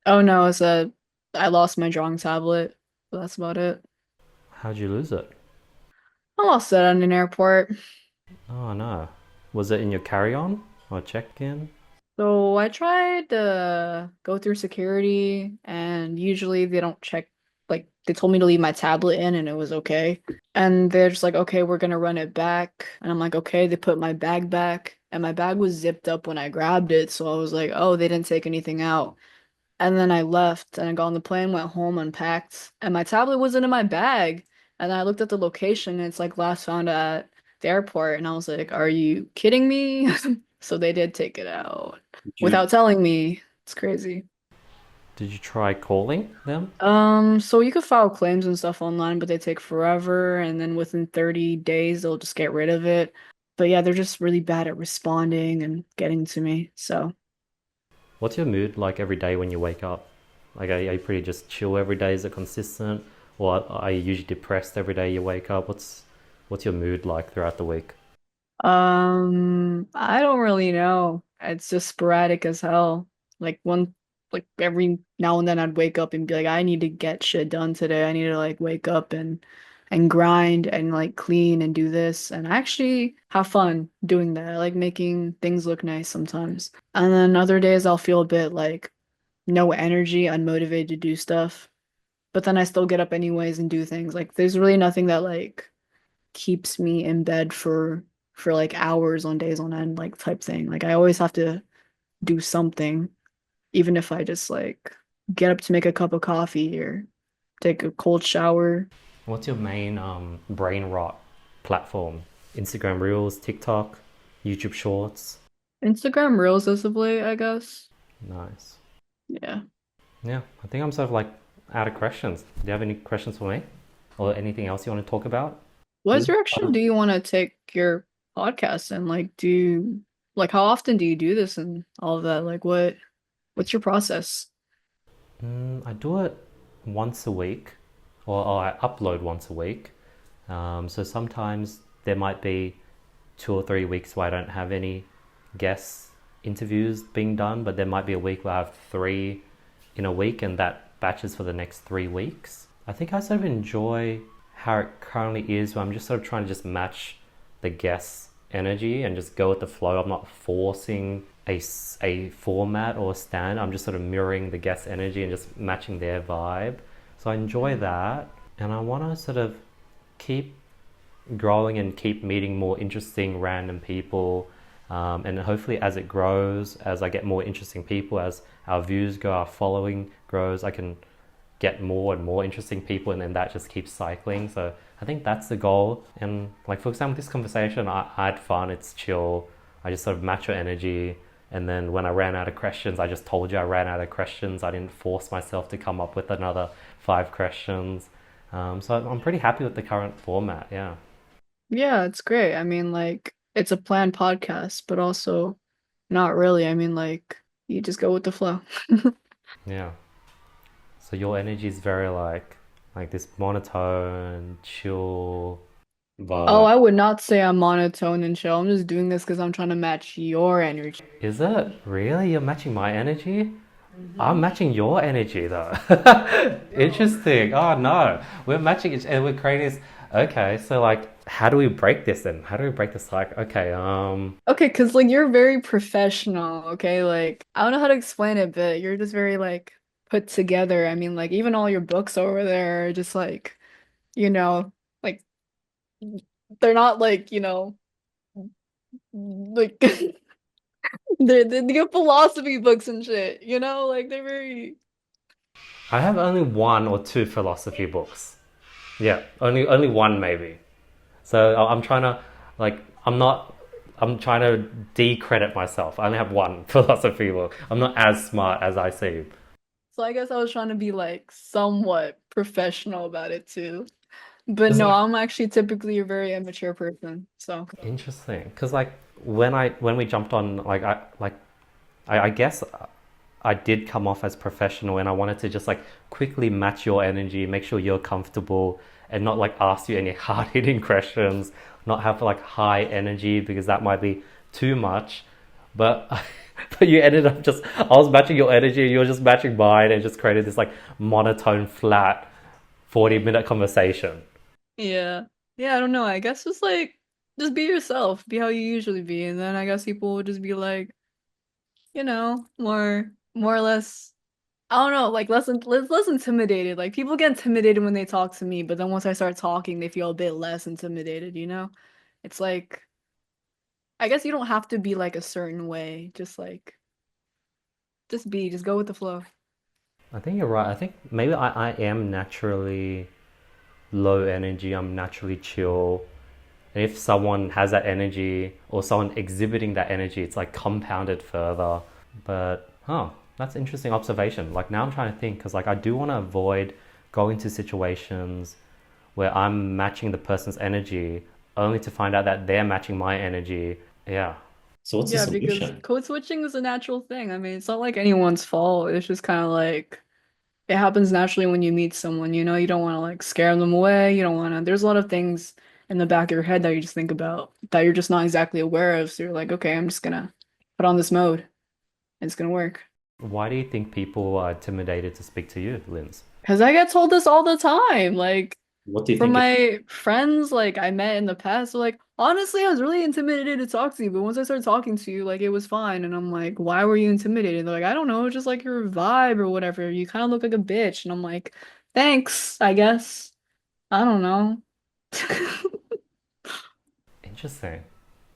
Oh no, I lost my drawing tablet. But that's about it. How'd you lose it? I lost it at an airport. Oh no. Was it in your carry-on or check-in? So I tried to go through security, and usually they don't check. Like they told me to leave my tablet in, and it was okay. And they're just like, okay, we're gonna run it back. And I'm like, okay. They put my bag back, and my bag was zipped up when I grabbed it. So I was like, oh, they didn't take anything out. And then I left and I got on the plane, went home, unpacked, and my tablet wasn't in my bag. And I looked at the location and it's like last found at the airport. And I was like, are you kidding me? So they did take it out Did you without telling me. It's crazy. did you try calling them? So you could file claims and stuff online, but they take forever. And then within 30 days, they'll just get rid of it. But yeah, they're just really bad at responding and getting to me. So. What's your mood like every day when you wake up? Like, are you pretty just chill every day? Is it consistent? Or are you usually depressed every day you wake up? What's your mood like throughout the week? I don't really know. It's just sporadic as hell. Like like every now and then I'd wake up and be like, I need to get shit done today. I need to like wake up and grind and like clean and do this. And I actually have fun doing that. I like making things look nice sometimes. And then other days I'll feel a bit like no energy, unmotivated to do stuff. But then I still get up anyways and do things. Like there's really nothing that like keeps me in bed for like hours on days on end, like type thing. Like I always have to do something, even if I just like get up to make a cup of coffee or take a cold shower. What's your main brain rot platform? Instagram Reels, TikTok, YouTube Shorts? Instagram Reels as of late, I guess. Nice. Yeah. Yeah, I think I'm sort of like out of questions. Do you have any questions for me? Or anything else you want to talk about? What direction do you want to take your podcast and like like how often do you do this and all of that? Like what's your process? I do it once a week, or I upload once a week. So sometimes there might be 2 or 3 weeks where I don't have any guest interviews being done, but there might be a week where I have three in a week, and that batches for the next 3 weeks. I think I sort of enjoy how it currently is, where I'm just sort of trying to just match the guest's energy and just go with the flow. I'm not forcing a format or a stand. I'm just sort of mirroring the guest's energy and just matching their vibe. So I enjoy that, and I want to sort of keep growing and keep meeting more interesting random people. And hopefully, as it grows, as I get more interesting people, as our views go, our following grows, I can get more and more interesting people, and then that just keeps cycling. So I think that's the goal. And like, for example, this conversation, I had fun, it's chill. I just sort of match your energy. And then when I ran out of questions, I just told you I ran out of questions. I didn't force myself to come up with another 5 questions. So I'm pretty happy with the current format. Yeah. Yeah, it's great. I mean, like, it's a planned podcast, but also not really. I mean, like, you just go with the flow. Yeah. So your energy is very like this monotone, chill Oh, vibe. I would not say I'm monotone and chill. I'm just doing this because I'm trying to match your energy. Is it? Really? You're matching my energy? I'm Hmm. matching your energy though. Interesting. Oh no. We're matching each and we're creating this. Okay, so like how do we break this then? How do we break this cycle? Okay, Okay, because like you're very professional, okay? Like I don't know how to explain it, but you're just very like put together. I mean, like even all your books over there are just like, you know, like they're not like, like they're philosophy books and shit, Like they're very I have only one or two philosophy books. Yeah, only one maybe. So I'm trying to like I'm not I'm trying to decredit myself. I only have one philosophy book. I'm not as smart as I seem. so I guess I was trying to be like somewhat professional about it too. But It's no, like, I'm actually typically a very immature person. So Interesting, because like when we jumped on I guess I did come off as professional and I wanted to just like quickly match your energy, make sure you're comfortable and not like ask you any hard hitting questions, not have like high energy because that might be too much. But but you ended up just I was matching your energy, you were just matching mine and just created this like monotone flat 40-minute conversation. yeah. Yeah, I don't know. I guess just be yourself, be how you usually be, and then I guess people will just be like, more or less I don't know, like less intimidated. Like people get intimidated when they talk to me, but then once I start talking, they feel a bit less intimidated? It's like I guess you don't have to be like a certain way. Just like just go with the flow. I think you're right. I think maybe I am naturally low energy, I'm naturally chill. And if someone has that energy or someone exhibiting that energy, it's like compounded further. But, that's interesting observation. Like now I'm trying to think because like I do want to avoid going to situations where I'm matching the person's energy only to find out that they're matching my energy. Yeah. so what's the Yeah, because solution? code switching is a natural thing. I mean, it's not like anyone's fault. It's just kind of like it happens naturally when you meet someone. You don't want to like scare them away. You don't want to, there's a lot of things in the back of your head that you just think about that you're just not exactly aware of. So you're like, okay, I'm just gonna put on this mode and it's gonna work. Why do you think people are intimidated to speak to you, Linz? Because I get told this all the time. Like What do you from think it my friends, like I met in the past, they're like, honestly, I was really intimidated to talk to you, but once I started talking to you, like it was fine. And I'm like, why were you intimidated? They're like, I don't know, just like your vibe or whatever. You kind of look like a bitch. And I'm like, thanks, I guess. I don't know. Interesting.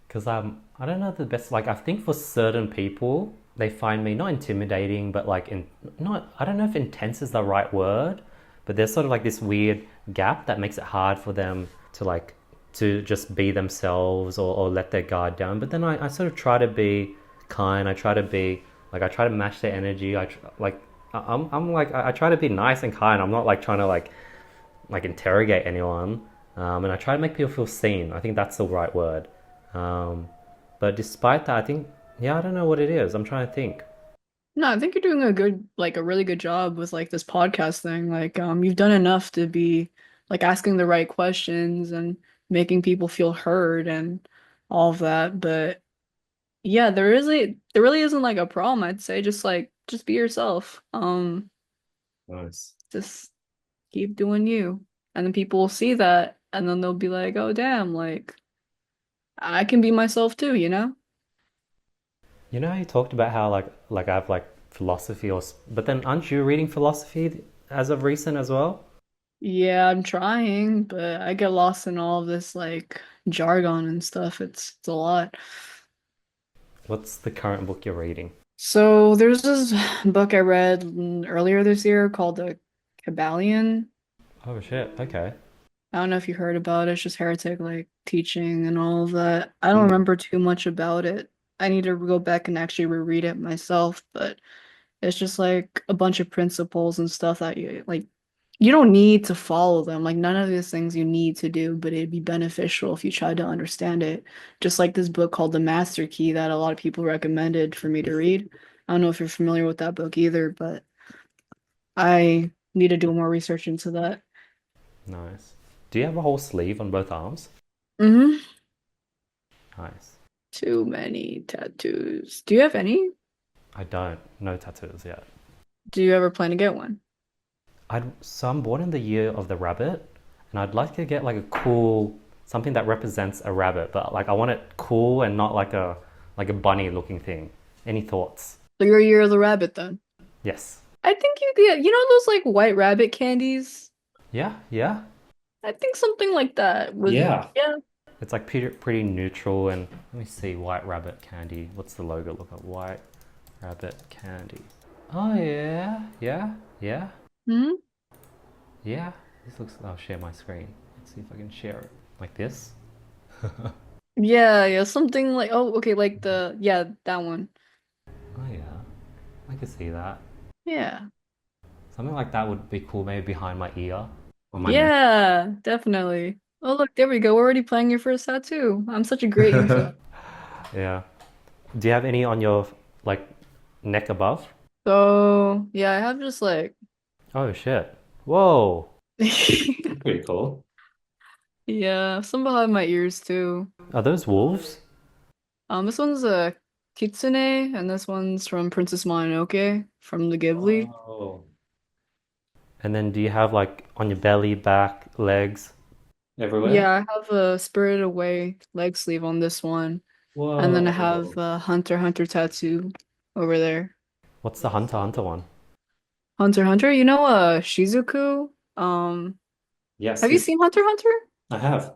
Because I don't know the best. Like I think for certain people, they find me not intimidating, but like not. I don't know if intense is the right word, but there's sort of like this weird gap that makes it hard for them to like to just be themselves or let their guard down. But then I sort of try to be kind. I try to be like I try to match their energy. I'm like I try to be nice and kind. I'm not like trying to like interrogate anyone. And I try to make people feel seen. I think that's the right word. Um, but despite that, I think, yeah, I don't know what it is. I'm trying to think. No, I think you're doing a really good job with like this podcast thing. Like, you've done enough to be like asking the right questions and making people feel heard and all of that. But yeah, there really isn't like a problem, I'd say. Just be yourself. Nice. Just keep doing you. And then people will see that and then they'll be like, "Oh damn, like I can be myself too?" You know, how you talked about how like I have like philosophy but then aren't you reading philosophy as of recent as well? Yeah, I'm trying, but I get lost in all of this like jargon and stuff. It's a lot. What's the current book you're reading? So there's this book I read earlier this year called the Kybalion. Oh shit. Okay. I don't know if you heard about it. It's just heretic like teaching and all of that. I don't Mm. remember too much about it. I need to go back and actually reread it myself, but it's just like a bunch of principles and stuff that you don't need to follow them. Like none of these things you need to do, but it'd be beneficial if you tried to understand it. Just like this book called The Master Key that a lot of people recommended for me to read. I don't know if you're familiar with that book either, but I need to do more research into that. Nice. Do you have a whole sleeve on both arms? hmm Nice. Too many tattoos. Do you have any? I don't. No tattoos yet. Do you ever plan to get one? So I'm born in the year of the rabbit, and I'd like to get like a cool something that represents a rabbit, but like I want it cool and not like a bunny looking thing. Any thoughts? So you're Year of the Rabbit then. Yes. I think you get, you know those like white rabbit candies? Yeah, yeah. I think something like that would, Yeah. yeah. It's like pretty neutral and let me see, white rabbit candy. What's the logo look like? White rabbit candy. Oh yeah, yeah, yeah, Hmm. yeah. This looks. I'll share my screen. Let's see if I can share it like this. Yeah, yeah, something like, oh, okay, like yeah, that one. Oh yeah, I can see that. Yeah. Something like that would be cool, maybe behind my ear. On my neck. Yeah, definitely. Oh, look, there we go. We're already planning your first tattoo. I'm such a great influence. Yeah. Do you have any on your like neck above? So, yeah, I have just like Oh shit. Whoa. Pretty cool. yeah, some behind my ears too. Are those wolves? This one's a kitsune, and this one's from Princess Mononoke from the Ghibli. Oh, And then do you have like on your belly, back, legs? everywhere? Yeah, I have a Spirited Away leg sleeve on this one, and then I have Whoa. a Hunter x Hunter tattoo over there. What's the Hunter x Hunter one? Hunter x Hunter, you know Shizuku? Yes, Have you seen Hunter x Hunter? I have.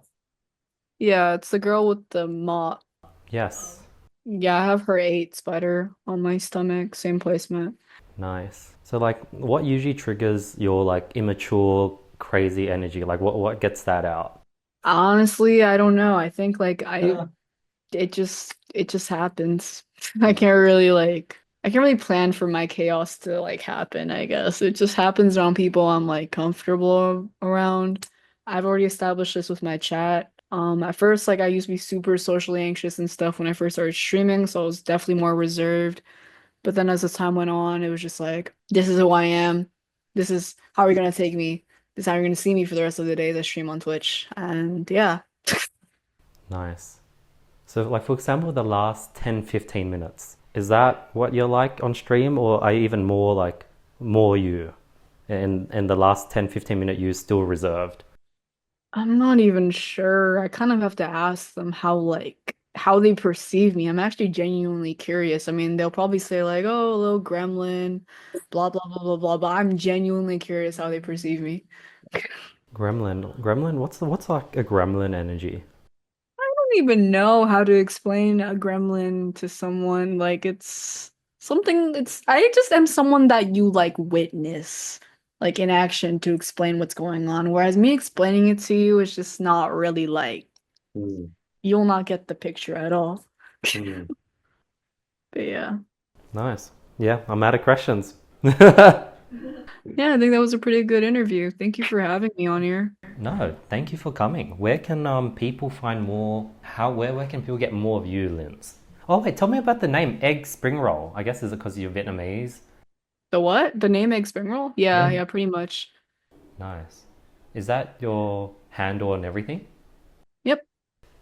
Yeah, it's the girl with the mop. Yes. Yeah, I have her 8 spider on my stomach, same placement. Nice. So like what usually triggers your like immature crazy energy? Like what gets that out? Honestly, I don't know. I think like Ah, it just happens. I can't really plan for my chaos to like happen, I guess. It just happens around people I'm like comfortable around. I've already established this with my chat. At first like I used to be super socially anxious and stuff when I first started streaming, so I was definitely more reserved. But then as the time went on, it was just like, this is who I am. This is how you're gonna take me. This is how you're gonna see me for the rest of the day, the stream on Twitch. And yeah. Nice. So like for example the last 10, 15 minutes. Is that what you're like on stream or are you even more like more you? And the last 10, 15 minute you still reserved? I'm not even sure. I kind of have to ask them how they perceive me. I'm actually genuinely curious. I mean, they'll probably say like, "Oh, little gremlin, blah blah blah blah blah," but I'm genuinely curious how they perceive me. Gremlin, what's like a gremlin energy? Don't even know how to explain a gremlin to someone. Like it's something it's I just am someone that you like witness like in action to explain what's going on. Whereas me explaining it to you is just not really like hmm, you'll not get the picture at all. hmm. But yeah. Nice. Yeah, I'm out of questions. Yeah, I think that was a pretty good interview. Thank you for having me on here. No, thank you for coming. Where can people find more? Where can people get more of you, Linz? Oh wait, tell me about the name Eggspringroll. I guess is it because you're Vietnamese? The what? The name Eggspringroll? Yeah, Yeah. yeah, pretty much. Nice. Is that your handle and everything? Yep.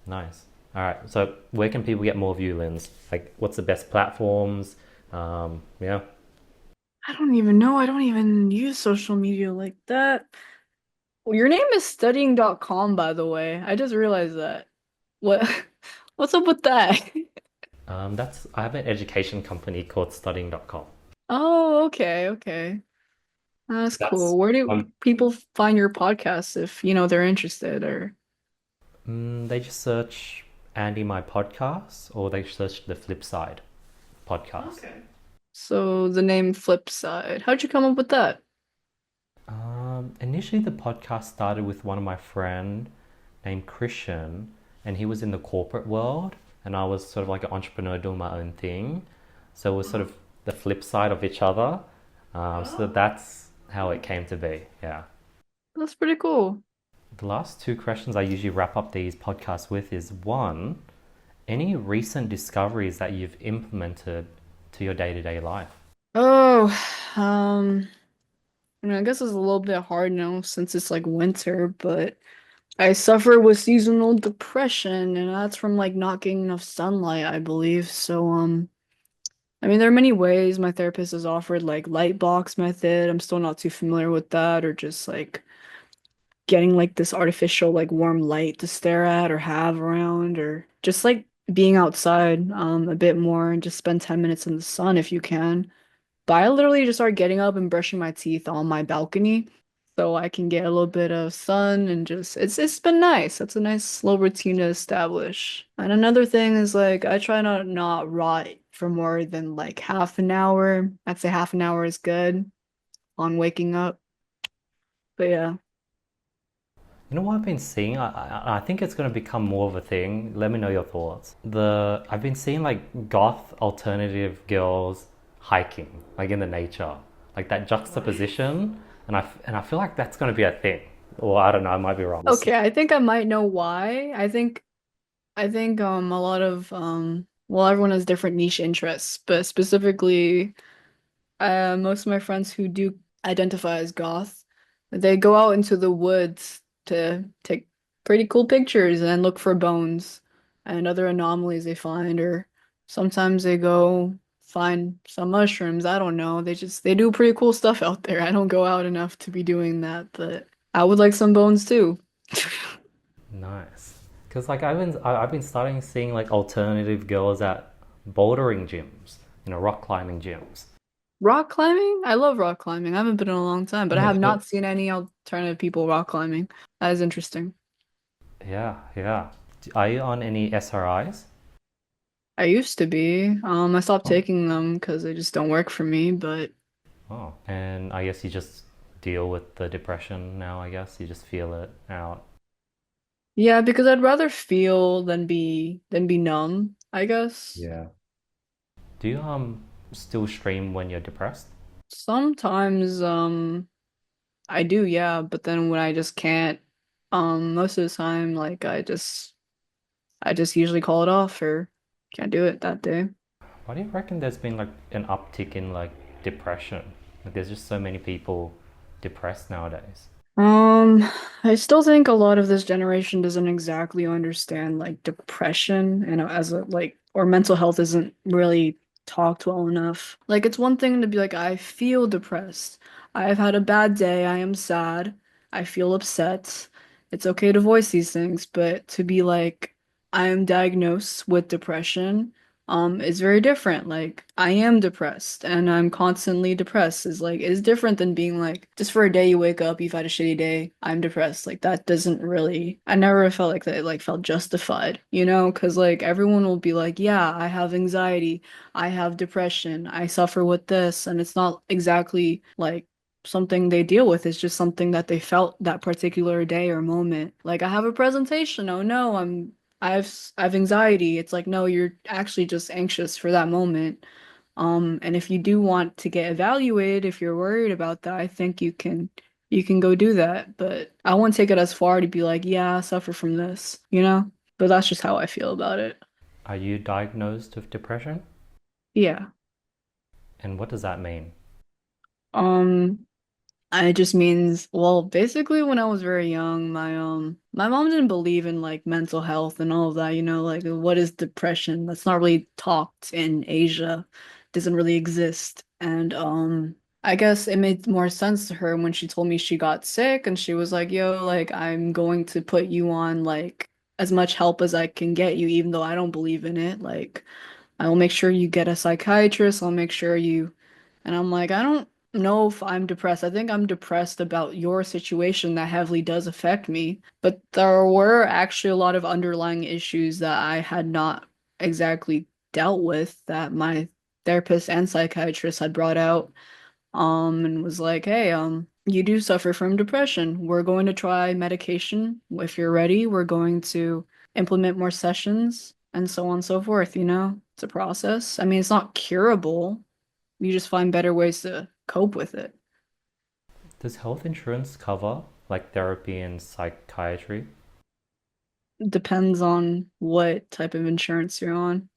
Nice. All right. So where can people get more of you, Linz? Like, what's the best platforms? Yeah. I don't even know. I don't even use social media like that. Well, your name is studying.com, by the way. I just realized that. What what's up with that? I have an education company called studying.com. Oh, okay, okay. That's That's cool. Where do um people find your podcast if, they're interested or They just search Andy My Podcast or they search the Flipside podcast. okay. So the name Flipside. How'd you come up with that? Initially, the podcast started with one of my friend named Christian, and he was in the corporate world, and I was sort of like an entrepreneur doing my own thing. So it was sort of the flip side of each other. So that's how it came to be. Yeah. That's pretty cool. The last two questions I usually wrap up these podcasts with is one, any recent discoveries that you've implemented to your day-to-day life? Oh, I mean, I guess it's a little bit hard now since it's like winter, but I suffer with seasonal depression, and that's from like not getting enough sunlight, I believe. So, I mean, there are many ways my therapist has offered like light box method. I'm still not too familiar with that, or just like getting like this artificial like warm light to stare at or have around, or just like being outside a bit more and just spend 10 minutes in the sun if you can. But I literally just started getting up and brushing my teeth on my balcony so I can get a little bit of sun and just it's been nice. It's a nice slow routine to establish. And another thing is like I try not rot for more than like half an hour. I'd say half an hour is good on waking up. But yeah. You know what I've been seeing? I think it's going to become more of a thing. Let me know your thoughts. I've been seeing like goth alternative girls hiking, like in the nature, like that juxtaposition, and I feel like that's going to be a thing. Or I don't know, I might be wrong. We'll see. Okay, I think I might know why. I think a lot of well everyone has different niche interests, but specifically most of my friends who do identify as goth, they go out into the woods to take pretty cool pictures and look for bones and other anomalies they find, or sometimes they go find some mushrooms. I don't know. They do pretty cool stuff out there. I don't go out enough to be doing that, but I would like some bones too. Nice. Because like I've been starting seeing like alternative girls at bouldering gyms, rock climbing gyms. Rock climbing? I love rock climbing. I haven't been in a long time, but I have not seen any alternative people rock climbing. That is interesting. Yeah, yeah. Are you on any SRIs? I used to be. I stopped taking them because they just don't work for me, but Oh, and I guess you just deal with the depression now, I guess. You just feel it out. yeah, because I'd rather feel than be numb, I guess. Yeah. Do you still stream when you're depressed? Sometimes I do, yeah, but then when I just can't, most of the time like I just usually call it off or can't do it that day. Why do you reckon there's been like an uptick in like depression? Like there's just so many people depressed nowadays. Um, I still think a lot of this generation doesn't exactly understand like depression and as a like or mental health isn't really talked well enough. Like it's one thing to be like, I feel depressed. I've had a bad day. I am sad. I feel upset. It's okay to voice these things, but to be like, I am diagnosed with depression is very different. Like I am depressed and I'm constantly depressed is different than being like just for a day you wake up, you've had a shitty day, I'm depressed. Like that doesn't really I never felt like that it like felt justified, you know? 'Cause like everyone will be like, yeah, I have anxiety, I have depression, I suffer with this, and it's not exactly like something they deal with. It's just something that they felt that particular day or moment. Like I have a presentation. Oh no, I have anxiety. It's like, no, you're actually just anxious for that moment. And if you do want to get evaluated, if you're worried about that, I think you can go do that. But I won't take it as far to be like, yeah, I suffer from this, you know? But that's just how I feel about it. Are you diagnosed with depression? Yeah. And what does that mean? Um, it just means, well, basically when I was very young, my mom didn't believe in like mental health and all of that, like what is depression? That's not really talked in Asia. Doesn't really exist. And I guess it made more sense to her when she told me she got sick and she was like, "Yo, like I'm going to put you on like as much help as I can get you even though I don't believe in it. Like I'll make sure you get a psychiatrist. I'll make sure you." And I'm like, I don't know if I'm depressed. I think I'm depressed about your situation that heavily does affect me. But there were actually a lot of underlying issues that I had not exactly dealt with that my therapist and psychiatrist had brought out, and was like, hey, you do suffer from depression. We're going to try medication. If you're ready, we're going to implement more sessions and so on and so forth, you know? It's a process. I mean, it's not curable. You just find better ways to cope with it. Does health insurance cover like therapy and psychiatry? Depends on what type of insurance you're on.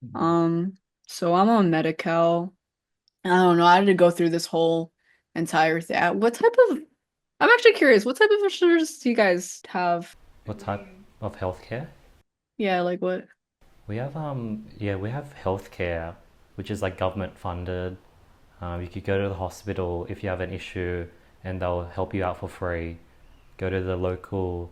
Mhm. Um, so I'm on Medi-Cal. I don't know. I had to go through this whole entire thing. What type of, I'm actually curious, what type of insurance do you guys have? What type of healthcare? Yeah, like what? We have healthcare, which is like government funded. You could go to the hospital if you have an issue, and they'll help you out for free. go to the local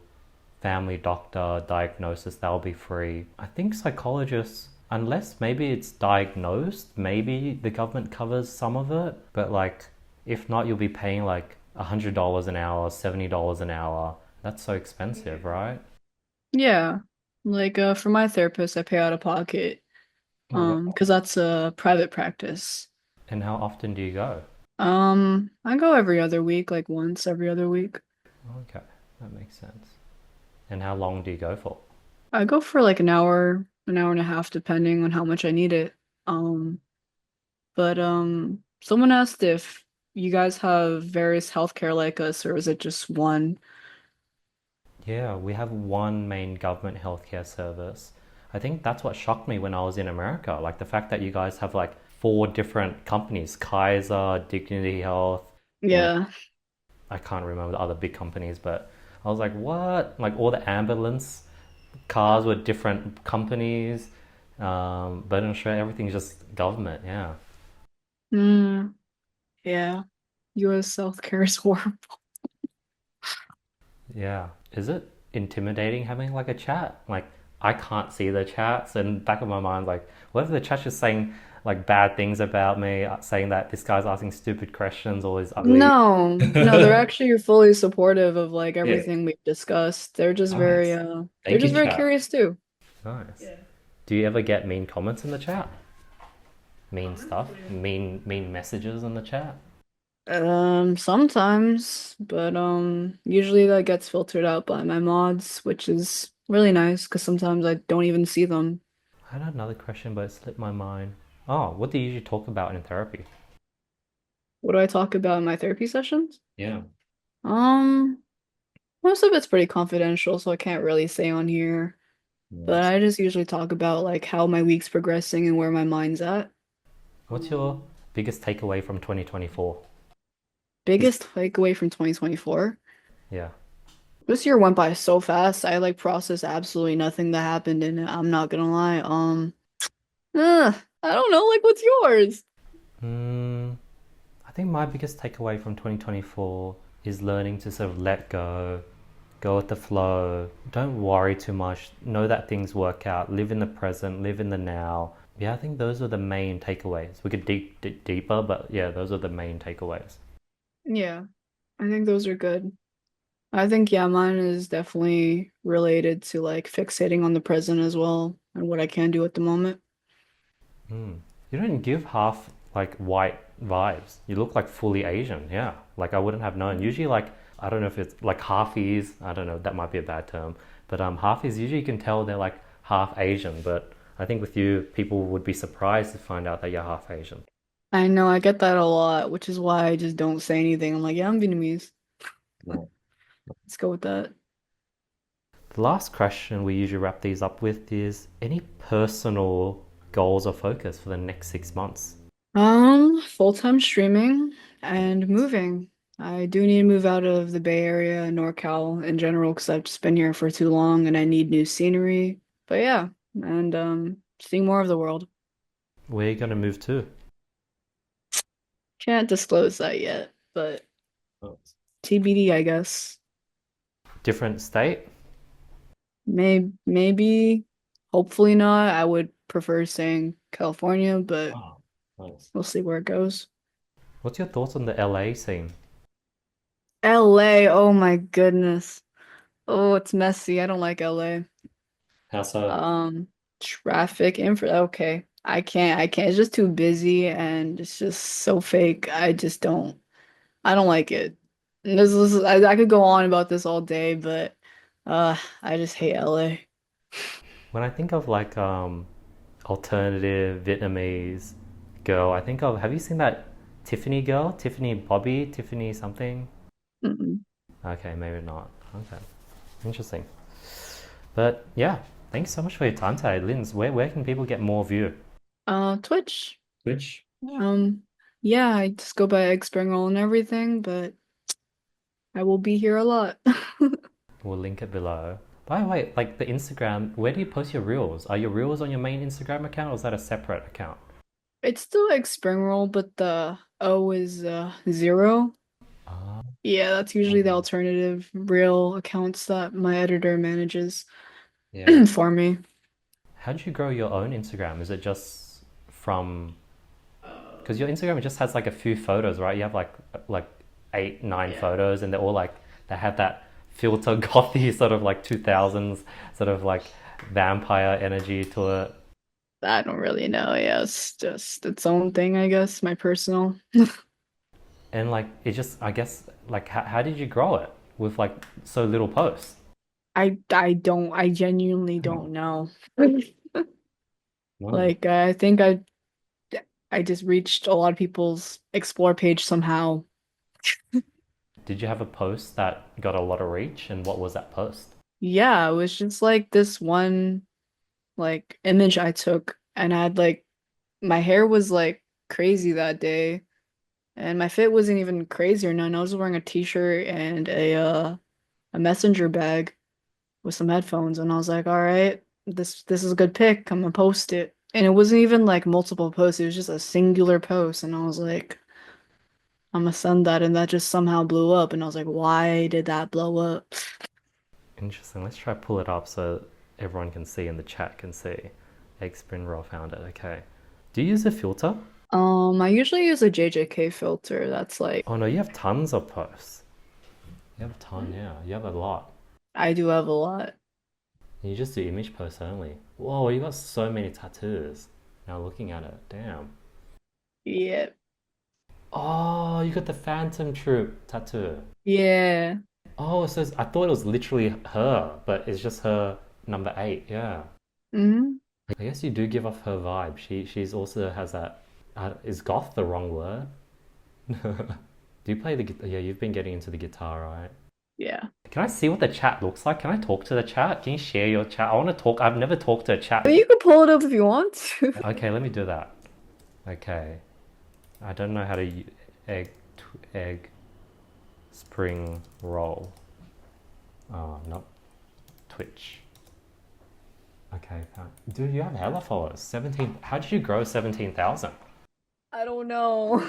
family doctor, diagnosis, that'll be free. I think psychologists, unless maybe it's diagnosed, maybe the government covers some of it, but like if not, you'll be paying like $100 an hour, $70 an hour. That's so expensive, right? Yeah. Like for my therapist, I pay out of pocket. Oh, wow. Because that's a private practice. And how often do you go? I go every other week, like once every other week. Okay, that makes sense. And how long do you go for? I go for like an hour and a half, depending on how much I need it. Um, but someone asked if you guys have various healthcare like us, or is it just one? Yeah, we have one main government healthcare service. I think that's what shocked me when I was in America. Like the fact that you guys have like four different companies, Kaiser, Dignity Health, and Yeah. I can't remember the other big companies, but I was like, what? Like all the ambulance cars were different companies. But in Australia, everything's just government. Yeah. Mm, yeah. US healthcare is horrible. Yeah. Is it intimidating having like a chat? Like I can't see the chats and back of my mind like what if the chat's just saying like bad things about me, saying that this guy's asking stupid questions, all these ugly. No, they're actually fully supportive of like Yeah. everything we've discussed. Nice. They're Thank you, just very chat. curious too. Nice. Do you ever get mean comments in the chat? Mean stuff? Mean messages in the chat? Sometimes, but usually that gets filtered out by my mods, which is really nice because sometimes I don't even see them. I had another question, but it slipped my mind. Oh, what do you usually talk about in therapy? What do I talk about in my therapy sessions? Yeah. Um, Most of it's pretty confidential, so I can't really say on here. But Nice. I just usually talk about like how my week's progressing and where my mind's at. What's your biggest takeaway from 2024? Biggest takeaway from 2024. Yeah. This year went by so fast. I like processed absolutely nothing that happened in it. I'm not gonna lie. I don't know. Like, what's yours? Hmm. I think my biggest takeaway from 2024 is learning to sort of let go, go with the flow, don't worry too much, know that things work out, live in the present, live in the now. Yeah, I think those are the main takeaways. We could dig deeper, but yeah, those are the main takeaways. Yeah, I think those are good. I think, yeah, mine is definitely related to like fixating on the present as well and what I can do at the moment. Hmm. You don't give half like white vibes. You look like fully Asian. Yeah. Like I wouldn't have known. Usually like I don't know if it's like halfies. I don't know. That might be a bad term. But halfies usually you can tell they're like half Asian. But I think with you, people would be surprised to find out that you're half Asian. I know I get that a lot, which is why I just don't say anything. I'm like, yeah, I'm Vietnamese. Yeah. Let's go with that. The last question we usually wrap these up with is any personal goals or focus for the next 6 months? Full-time streaming and moving. I do need to move out of the Bay Area and NorCal in general because I've just been here for too long and I need new scenery. But yeah, and seeing more of the world. Where are you going to move to? Can't disclose that yet, but Oh. TBD, I guess. Different state? Maybe, hopefully not. I would prefer saying California, but Oh, nice. we'll see where it goes. What's your thoughts on the LA scene? LA, oh my goodness. Oh, it's messy. I don't like LA. How so? Um, Traffic infra. Okay. I can't. It's just too busy and it's just so fake. I don't like it. And I could go on about this all day, but I just hate LA. When I think of like alternative Vietnamese girl, I think of have you seen that Tiffany girl? Tiffany Bobby? Tiffany something? Mm-mm. Okay, maybe not. Okay. Interesting. But yeah, thanks so much for your time today, Linz. Where can people get more of you? Twitch. Twitch. Um, yeah, I just go by Eggspringroll and everything, but I will be here a lot. We'll link it below. By the way, like the Instagram, where do you post your reels? Are your reels on your main Instagram account or is that a separate account? It's still Eggspringroll, but the O is zero. Yeah, that's usually the Mm. alternative real accounts that my editor manages Yeah. for me. How did you grow your own Instagram? Is it just from because your Instagram just has like a few photos, right? You have like eight, nine Yeah. photos, and they're all like they have that filter gothy sort of like 2000s sort of like vampire energy to it. I don't really know. Yeah, it's just its own thing, I guess, my personal. And like it just I guess like how did you grow it with like so little posts? I genuinely don't know. No. Like I think I just reached a lot of people's explore page somehow. Did you have a post that got a lot of reach, and what was that post? Yeah, it was just like this one like image I took and I had like my hair was like crazy that day and my fit wasn't even crazy or none. I was wearing a t-shirt and a messenger bag with some headphones and I was like, all right, this is a good pic. I'm gonna post it. And it wasn't even like multiple posts, it was just a singular post and I was like, I'm gonna send that and that just somehow blew up and I was like, why did that blow up? Interesting. Let's try pull it up so everyone can see and the chat can see. Eggspringroll found it. Okay. Do you use a filter? I usually use a JJK filter. That's like Oh no, you have tons of posts. You have a ton, yeah. You have a lot. I do have a lot. And you just do image posts only. Whoa, you got so many tattoos. Now looking at it, damn. Yeah. Oh, you got the Phantom Troop tattoo. Yeah. Oh, it says I thought it was literally her, but it's just her number 8. Yeah. Hmm. I guess you do give off her vibe. She's also has that. Is goth the wrong word? Do you play the guitar? Yeah, you've been getting into the guitar, right? Yeah. Can I see what the chat looks like? Can I talk to the chat? Can you share your chat? I want to talk. I've never talked to a chat. But you can pull it up if you want to. Okay, let me do that. Okay, I don't know how to egg egg spring roll. Oh, not Twitch. Okay, dude, you have hella followers. 17. How did you grow 17,000? I don't know.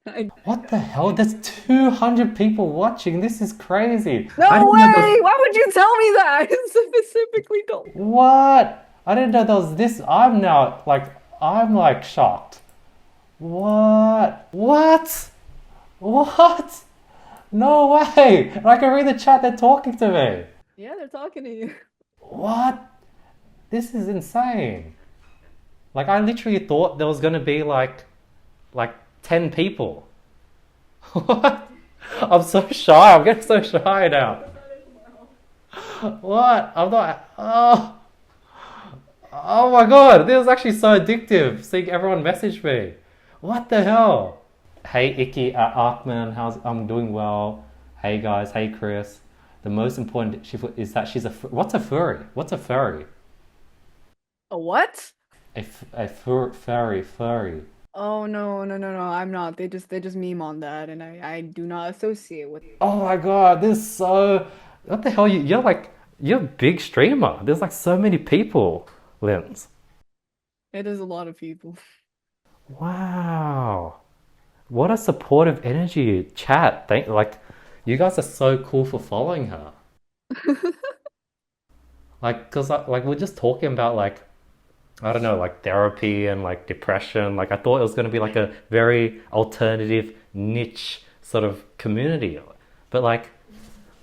I... What the hell? There's 200 people watching. This is crazy. I No didn't know there was. way! Why would you tell me that? I specifically don't. What? I didn't know there was this. I'm like shocked. What? What? What? No way! I can read the chat. They're talking to me. Yeah, they're talking to you. What? This is insane. Like I literally thought there was gonna be like 10 people. What? I'm so shy. I'm getting so shy now. What? I'm not. Oh my god. This is actually so addictive. Seeing everyone message me. What the hell? Hey Icky Arkman, I'm doing well. Hey guys. Hey Chris. The most important is that she's what's a furry? What's a furry? A what? Furry. Oh no. I'm not. They just meme on that and I do not associate with Oh my god, this is so. What the hell? You're a big streamer. There's like so many people, Linds. it is a lot of people. Wow, what a supportive energy chat. You guys are so cool for following her. Cause we're just talking about like I don't know, like therapy and like depression. Like I thought it was gonna be like a very alternative niche sort of community, but like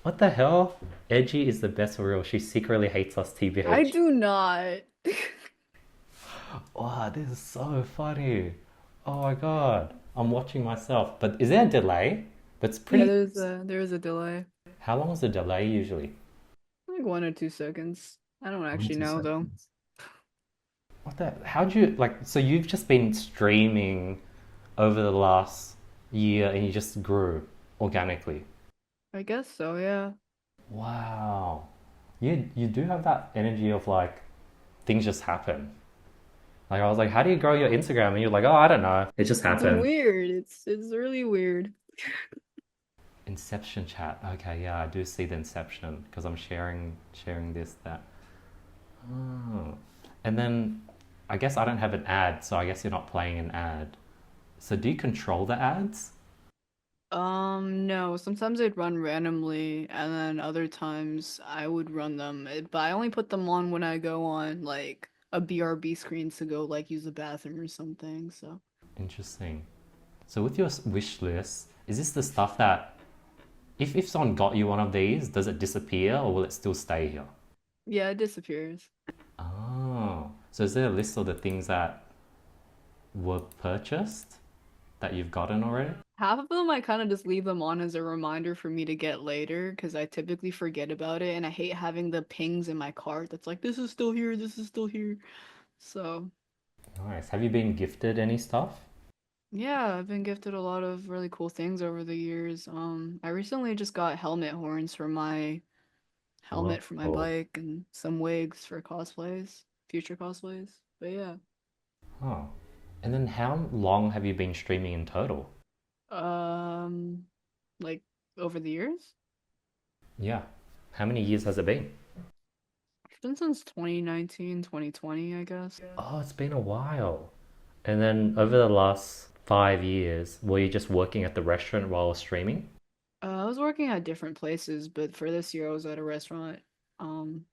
what the hell? Edgy is the best for real. She secretly hates us, I TBH. do not. Wow, this is so funny. Oh my god. I'm watching myself. But is there a delay? But it's Yeah, pretty. there is a delay. How long is the delay usually? Like 1 or 2 seconds. I don't One, actually two know though. seconds. What the? How'd you like? So you've just been streaming over the last year and you just grew organically. I guess so, yeah. Wow. You do have that energy of like things just happen. Like I was like, how do you grow your Instagram? And you're like, oh, I don't know. It just It's happened. weird. It's really weird. Inception chat. Okay, yeah, I do see the Inception because I'm sharing this that. Oh. And then I guess I don't have an ad, so I guess you're not playing an ad. So do you control the ads? No, sometimes they'd run randomly, and then other times I would run them. But I only put them on when I go on like a BRB screen to go like use the bathroom or something. So Interesting. So with your wish list, is this the stuff that if someone got you one of these, does it disappear or will it still stay here? yeah, it disappears. Oh, so is there a list of the things that were purchased that you've gotten already? Half of them I kind of just leave them on as a reminder for me to get later because I typically forget about it and I hate having the pings in my cart that's like this is still here, this is still here. So, Nice. Have you been gifted any stuff? yeah, I've been gifted a lot of really cool things over the years. I recently just got helmet horns for my helmet for my Whoa. bike and some wigs for cosplays, future cosplays. But yeah. Oh. And then how long have you been streaming in total? Um, like over the years? Yeah. How many years has it been? It's been since 2019, 2020, I guess. Oh, it's been a while. And then over the last 5 years, were you just working at the restaurant while streaming? I was working at different places, but for this year I was at a restaurant, um,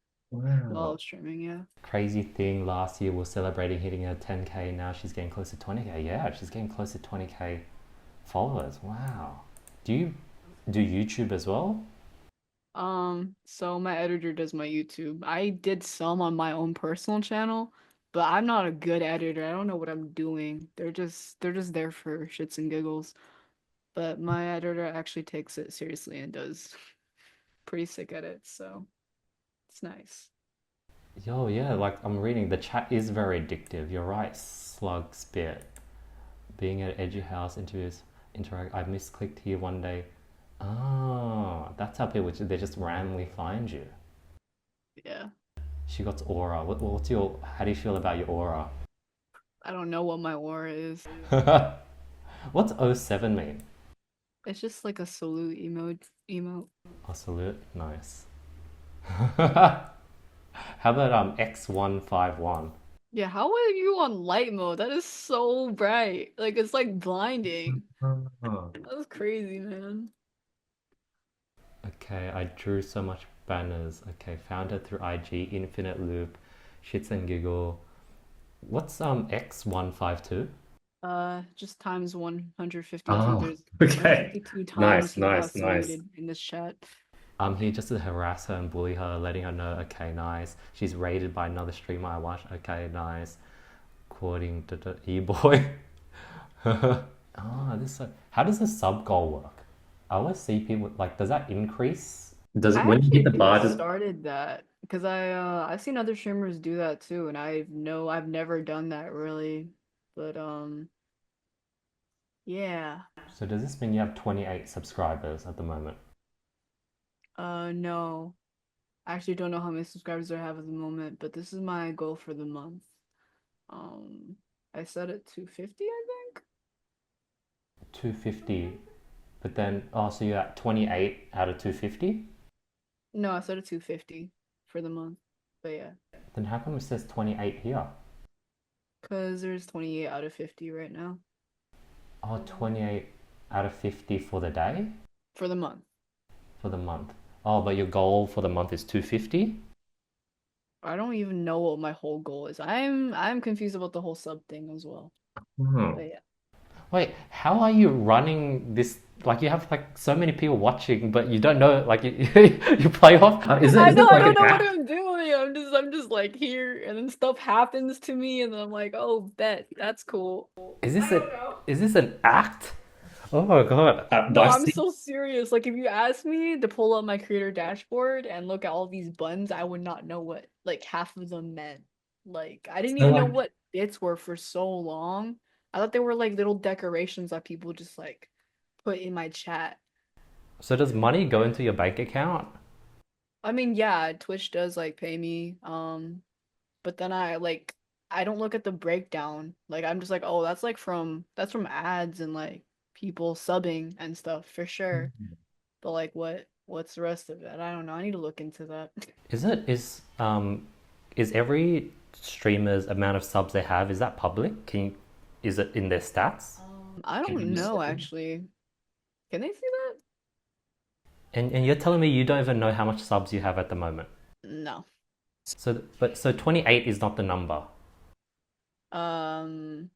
while I Wow. was streaming, yeah. Crazy thing, last year we are celebrating hitting her 10K, now she's getting close to 20K. Yeah, she's getting close to 20K followers. Wow. Do you do YouTube as well? So my editor does my YouTube. I did some on my own personal channel, but I'm not a good editor. I don't know what I'm doing. They're just there for shits and giggles. But my editor actually takes it seriously and does pretty sick edits, so it's nice. Yo, yeah, like I'm reading, the chat is very addictive. You're right, slug spit. Being at Edgy House interviews, interact. I misclicked here one day. Oh, that's how people they just randomly find you. Yeah. She got aura. What's your? How do you feel about your aura? I don't know what my aura is. What's O7 mean? It's just like a salute emote. Oh, salute. Nice. How about X151? Yeah, how are you on light mode? That is so bright. Like it's like blinding. Oh, That was crazy, man. Okay, I drew so much banners. Okay, found her through IG, Infinite Loop, Shits and Giggle. What's X152? Just times 152. oh, There's okay. 152 times Nice, he nice, nice. calculated in this chat. I'm here just to harass her and bully her, letting her know, okay, nice. She's raided by another streamer I watch, okay, nice. Quoting E-boy. Oh, this so how does the sub goal work? I always see people like, does that increase? Does it I when you hit actually the bar? just Does started that because I've seen other streamers do that too, and I've never done that really. But yeah. So does this mean you have 28 subscribers at the moment? No. I actually don't know how many subscribers I have at the moment, but this is my goal for the month. Um, I set it to 50, I think. 250, but then, oh, so you're at 28 out of 250? No, I set it to 50 for the month. But yeah, Then how come it says 28 here? because there's 28 out of 50 right now Oh, 28 out of 50 for the day? for the month. For the month. Oh, but your goal for the month is 250? I don't even know what my whole goal is. I'm confused about the whole sub thing as well. oh. But yeah. Wait, how are you running this? Like, you have like so many people watching, but you don't know, like, you play off. I Is it know I like don't an know what app? I'm doing. I'm just like here and then stuff happens to me and then I'm like, "Oh, bet. That's cool." Is this a, is this an act? Oh my God. No, I've I'm seen. so serious. Like, if you asked me to pull up my creator dashboard and look at all these buttons, I would not know what like half of them meant. Like, I didn't So even know like, what bits were for so long. I thought they were like little decorations that people just like put in my chat. So does money go into your bank account? I mean, yeah, Twitch does like pay me. But then I don't look at the breakdown. Like, I'm just like, oh, that's from ads and like people subbing and stuff for sure. But like what's the rest of it? I don't know. I need to look into that. Is it, is every streamer's amount of subs they have, is that public? Can you, is it in their stats? I can don't you know say? actually. Can they see that? And you're telling me you don't even know how much subs you have at the moment. No. So 28 is not the number. Um,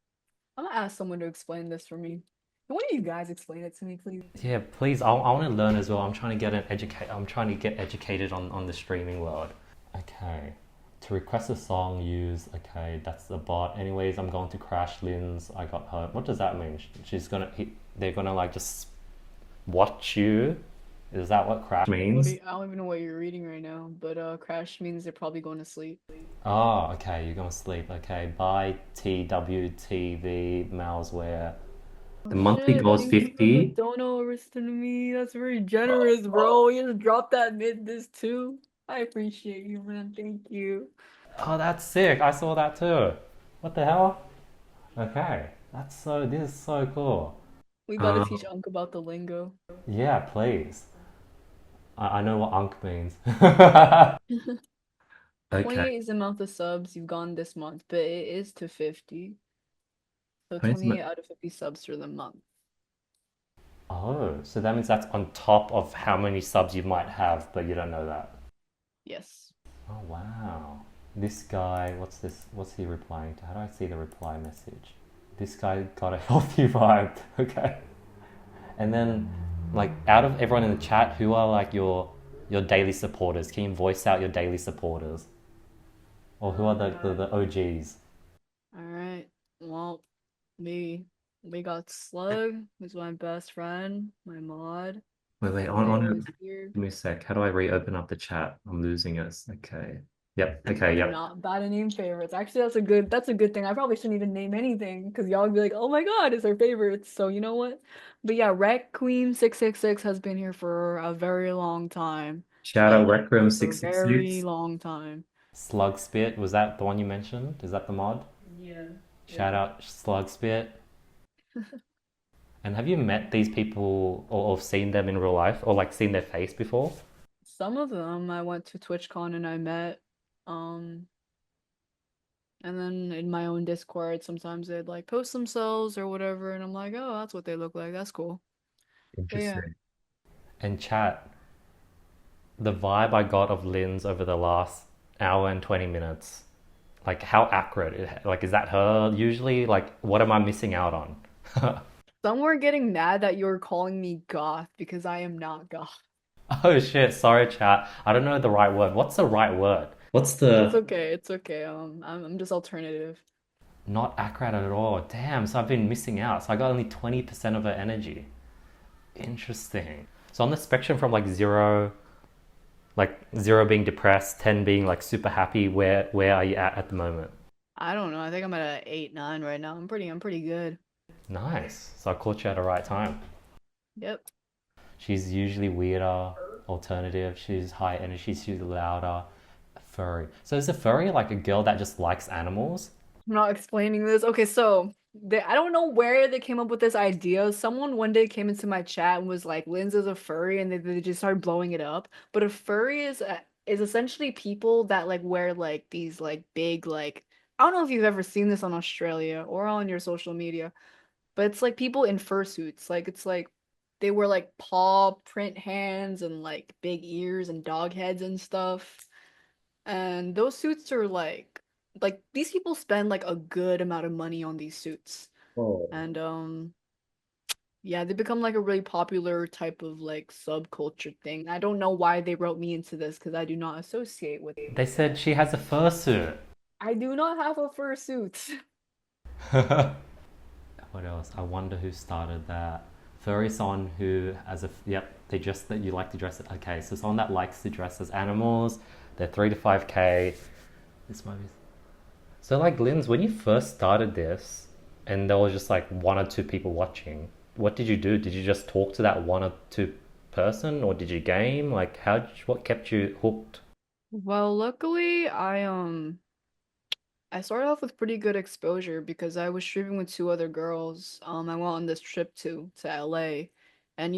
I'm gonna ask someone to explain this for me. Can one of you guys explain it to me, please? Yeah, please. I want to learn as well. I'm trying to get an educate. I'm trying to get educated on the streaming world. Okay. To request a song, use. Okay, that's the bot. Anyways, I'm going to crash Linds. I got hurt. What does that mean? She's gonna. They're gonna like just watch you. Is that what crash means? I don't even know what you're reading right now, but crash means they're probably going to sleep. Oh, okay. You're gonna sleep. Okay. Bye. TWTV Malsware. Oh The monthly shit, goal is thank you for the 50. dono, Arista to me. That's very generous, bro. You just dropped that mid this too. I appreciate you, man. Thank you. Oh, that's sick. I saw that too. What the hell? Okay. This is so cool. We gotta Uh, teach Unc about the lingo. Yeah, please. I know what unk means. okay. 28 is the amount of subs you've gone this month, but it is to 50. So 28 28 out of 50 subs for the month. Oh, so that means that's on top of how many subs you might have, but you don't know that. Yes. Oh, wow. This guy, what's this? What's he replying to? How do I see the reply message? This guy got a healthy vibe. Okay. And then, like, out of everyone in the chat, who are like your daily supporters? Can you voice out your daily supporters? Or who are the OGs? All right. Well, we we got Slug, who's my best friend, my mod. Wait, Leo is here. give me a sec. How do I reopen up the chat? I'm losing it. Okay. Yep. Okay. Do Yep. not bad at name favorites. Actually, that's a good thing. I probably shouldn't even name anything because y'all would be like, "Oh my God, it's our favorites." So you know what? But yeah, Rec Queen 666 has been here for a very long time. Shout out Like Requiem a very 666. long time. Slug Spit, was that the one you mentioned? Is that the mod? Yeah. Shout out Slug Spit. And have you met these people or seen them in real life or like seen their face before? Some of them I went to TwitchCon and I met. Um, and then in my own Discord, sometimes they'd like post themselves or whatever, and I'm like, oh, that's what they look like. That's cool. But yeah. Interesting. And chat, the vibe I got of Lynn's over the last hour and 20 minutes, like how accurate? Like, is that her usually? Like, what am I missing out on? Some were getting mad that you were calling me goth because I am not goth. Oh shit, sorry chat. I don't know the right word. What's the right word? What's It's the okay, it's okay. I'm just alternative. Not accurate at all. Damn, so I've been missing out. So I got only 20% of her energy. Interesting. So on the spectrum from like zero being depressed, 10 being like super happy, where are you at the moment? I don't know. I think I'm at a 8, 9 right now. I'm pretty good. Nice. So I caught you at the right time. Yep. She's usually weirder, alternative. She's high energy. She's louder. Furry. So is a furry like a girl that just likes animals? I'm not explaining this. Okay, so I don't know where they came up with this idea. Someone one day came into my chat and was like, "Linz is a furry," and they just started blowing it up. But a furry is essentially people that like wear like these like big like I don't know if you've ever seen this on Australia or on your social media, but it's like people in fursuits. Like it's like they wear like paw print hands and like big ears and dog heads and stuff. And those suits are like these people spend like a good amount of money on these suits. Oh. And yeah, they become like a really popular type of like subculture thing. I don't know why they wrote me into this because I do not associate with They said she has a fursuit. I do not have a fursuit. What else? I wonder who started that. Furry someone who as a yep, they dress that you like to dress it. Okay, so someone that likes to dress as animals, they're 3 to 5K. This might be so like Linz, when you first started this and there was just like one or two people watching, what did you do? Did you just talk to that one or two person or did you game? Like what kept you hooked? Well, luckily I started off with pretty good exposure because I was streaming with two other girls. I went on this trip to LA, and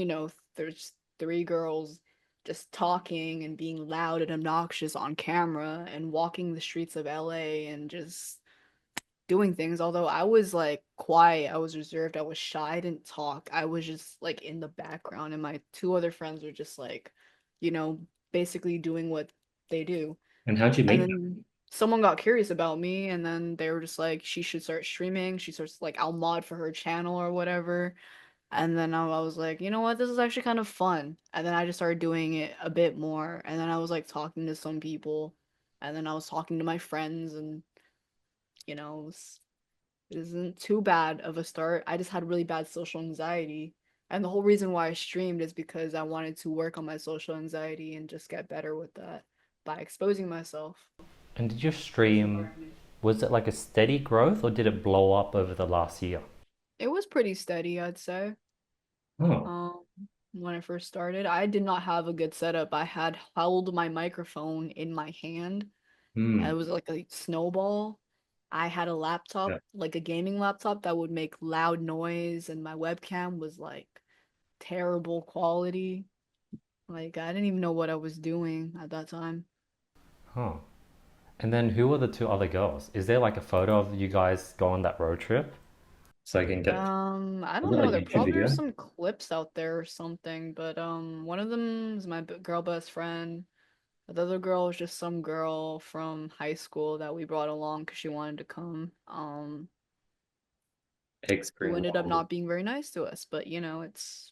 there's three girls just talking and being loud and obnoxious on camera and walking the streets of LA and just doing things. Although I was like quiet, I was reserved, I was shy, I didn't talk. I was just like in the background, and my two other friends were just like, you know, basically doing what they do. And how'd you And meet them? then someone got curious about me, and then they were just like, she should start streaming. She starts like, I'll mod for her channel or whatever. And then I was like, you know what, this is actually kind of fun. And then I just started doing it a bit more. And then I was like talking to some people. And then I was talking to my friends, and it isn't too bad of a start. I just had really bad social anxiety. And the whole reason why I streamed is because I wanted to work on my social anxiety and just get better with that by exposing myself. And did your stream, was it like a steady growth or did it blow up over the last year? It was pretty steady, I'd say. Oh, Um, when I first started, I did not have a good setup. I had held my microphone in my hand. hmm. It was like a snowball. I had a laptop, Yeah. like a gaming laptop that would make loud noise, and my webcam was like terrible quality. Like I didn't even know what I was doing at that time. Huh. And then who were the two other girls? Is there like a photo of you guys go on that road trip? So I can get, I is don't it a know. There YouTube probably are video? some clips out there or something, but one of them is my girl best friend. The other girl was just some girl from high school that we brought along because she wanted to come. Who ended up Eggspringroll. not being very nice to us, but it's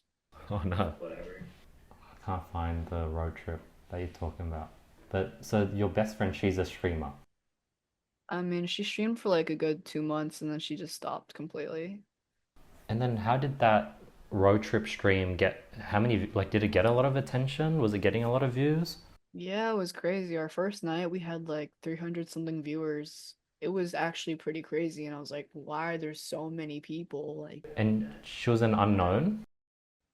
Oh no, whatever. I can't find the road trip that you're talking about. But so your best friend, she's a streamer. I mean, she streamed for like a good 2 months and then she just stopped completely. And then how did that road trip stream get, how many, like, did it get a lot of attention? Was it getting a lot of views? Yeah, it was crazy. Our first night we had like 300 something viewers. It was actually pretty crazy, and I was like, why are there so many people? Like, And she was an unknown.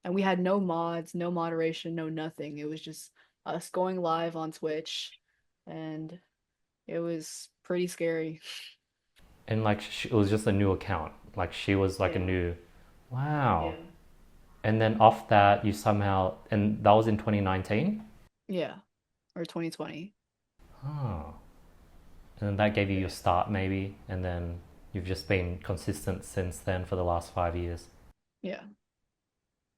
and we had no mods, no moderation, no nothing. It was just us going live on Twitch, and it was pretty scary. And like, it was just a new account. Like, she was like a Yeah. new, wow. Yeah. And then off that, you somehow, and that was in 2019? Yeah, or 2020. Oh. And then that gave you your start, maybe. And then you've just been consistent since then for the last 5 years. Yeah.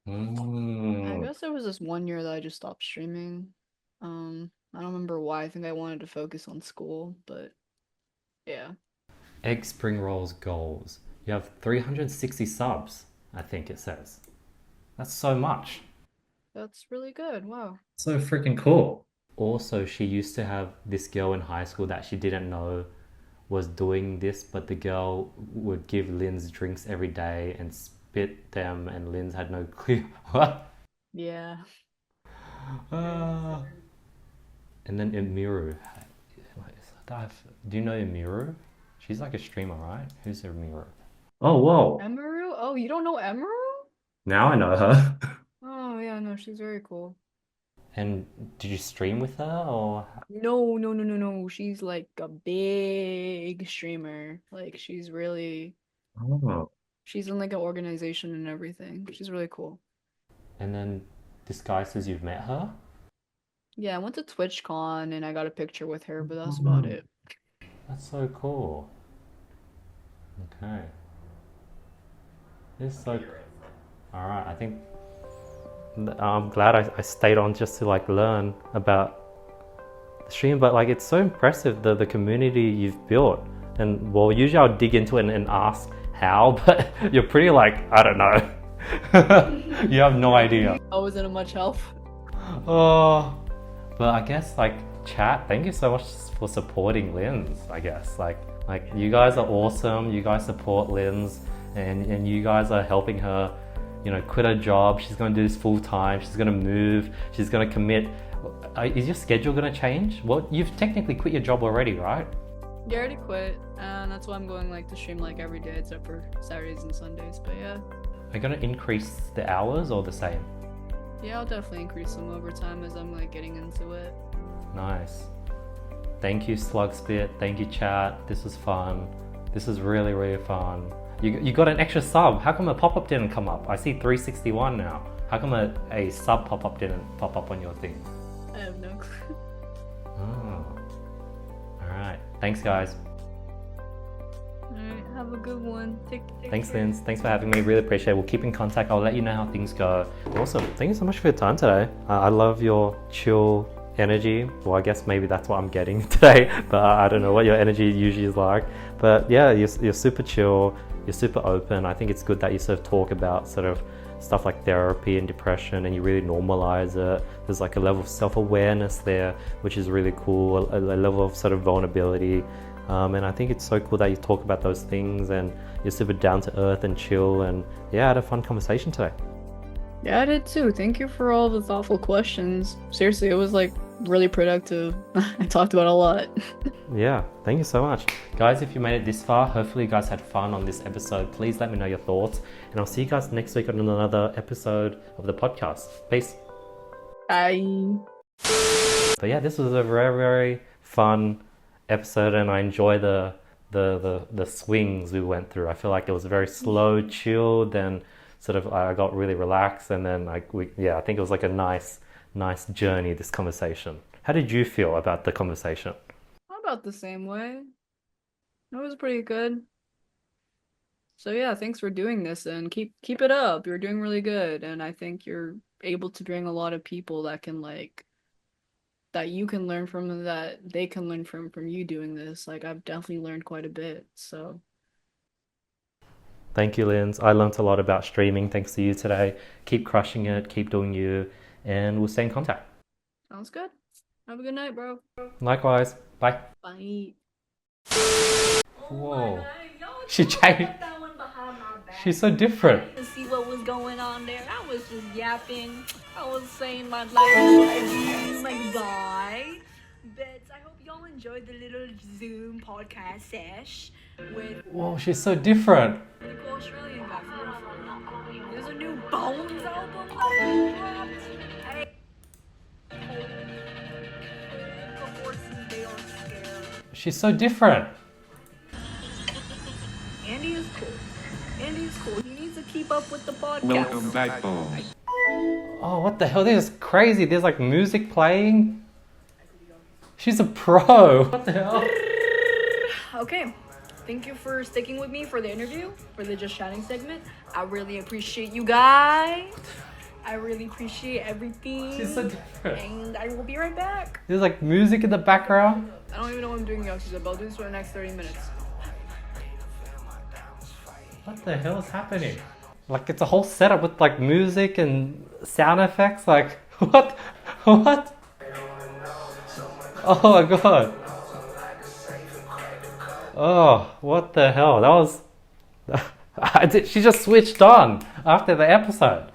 I Mm. guess there was this one year that I just stopped streaming. I don't remember why. I think I wanted to focus on school, but yeah. Eggspringroll's goals. You have 360 subs, I think it says. That's so much. That's really good. Wow. So freaking cool. Also, she used to have this girl in high school that she didn't know was doing this, but the girl would give Linds drinks every day and spit them, and Linds had no clue. What? Yeah. Ah. And then Emiru. Do you know Emiru? She's like a streamer, right? Who's Emiru? Oh, whoa. Emiru? Oh, you don't know Emiru? Now I know her. Oh, yeah, no, she's very cool. And did you stream with her or? No, no, no, no, no. She's like a big streamer. Like Oh. she's in like an organization and everything. She's really cool. And then this guy says you've met her? Yeah, I went to TwitchCon and I got a picture with her, but that's about Oh. it. That's so cool. Okay. This is so. Alright, I think I'm glad I stayed on just to like learn about the stream, but like it's so impressive the community you've built. And well, usually I'll dig into it and ask how, but you're pretty like, I don't know. You have no idea. I wasn't much help. Oh, but I guess like chat, thank you so much for supporting Linds, I guess. Like you guys are awesome. You guys support Linds and you guys are helping her, quit her job. She's gonna do this full time. She's gonna move. She's gonna commit. Is your schedule gonna change? Well, you've technically quit your job already, right? You already quit, and that's why I'm going like to stream like every day except for Saturdays and Sundays. But yeah. Are you gonna increase the hours or the same? Yeah, I'll definitely increase some overtime as I'm like getting into it. Nice. Thank you, Slugspit. Thank you, chat. This was fun. This is really, really fun. You got an extra sub. How come a pop-up didn't come up? I see 361 now. How come a sub pop-up didn't pop up on your thing? I have no clue. Oh. Alright. Thanks, guys. Alright, have a good one. Take Thanks, care. Linds. Thanks for having me. Really appreciate it. We'll keep in contact. I'll let you know how things go. Awesome. Thank you so much for your time today. I love your chill energy. Well, I guess maybe that's what I'm getting today, but I don't know what your energy usually is like. But yeah, you're super chill. You're super open. I think it's good that you sort of talk about sort of stuff like therapy and depression, and you really normalize it. There's like a level of self-awareness there, which is really cool, a level of sort of vulnerability. And I think it's so cool that you talk about those things and you're super down to earth and chill. And yeah, I had a fun conversation today. Yeah, I did too. Thank you for all the thoughtful questions. Seriously, it was like really productive. I talked about a lot. Yeah, thank you so much. Guys, if you made it this far, hopefully you guys had fun on this episode. Please let me know your thoughts. And I'll see you guys next week on another episode of the podcast. Peace. Bye. But yeah, this was a very, very fun episode, and I enjoy the swings we went through. I feel like it was very slow, chilled, and sort of I got really relaxed, and then I think it was like a nice journey, this conversation. How did you feel about the conversation? About the same way. It was pretty good. So yeah, thanks for doing this and keep it up. You're doing really good, and I think you're able to bring a lot of people that can that you can learn from and that they can learn from you doing this. Like I've definitely learned quite a bit. So thank you, Linz. I learned a lot about streaming thanks to you today. Keep crushing it, keep doing you, and we'll stay in contact. sounds good. Have a good night, bro. Likewise. Bye. Bye. Whoa. She changed. She's so different. To see what was going on there. I was just yapping. I was saying my like bye. But I hope y'all enjoyed the little Zoom podcast sesh with Whoa, she's so different. the cool Australian guy. There's a new Bones album that dropped. Hey. The horses, they are scared. She's so different. Andy is cool. Andy's cool. He needs to keep up with the podcast. Welcome back, Bob. Oh, what the hell? This is crazy. There's like music playing. She's a pro. What the hell? Okay. Thank you for sticking with me for the interview, for the Just Chatting segment. I really appreciate you guys. I really appreciate everything. She's so different. And I will be right back. There's like music in the background. I don't even know what I'm doing yet, but I'll do this for the next 30 minutes. What the hell is happening? Like it's a whole setup with like music and sound effects. Like what? What? Oh my god. Oh, what the hell? That was... she just switched on after the episode.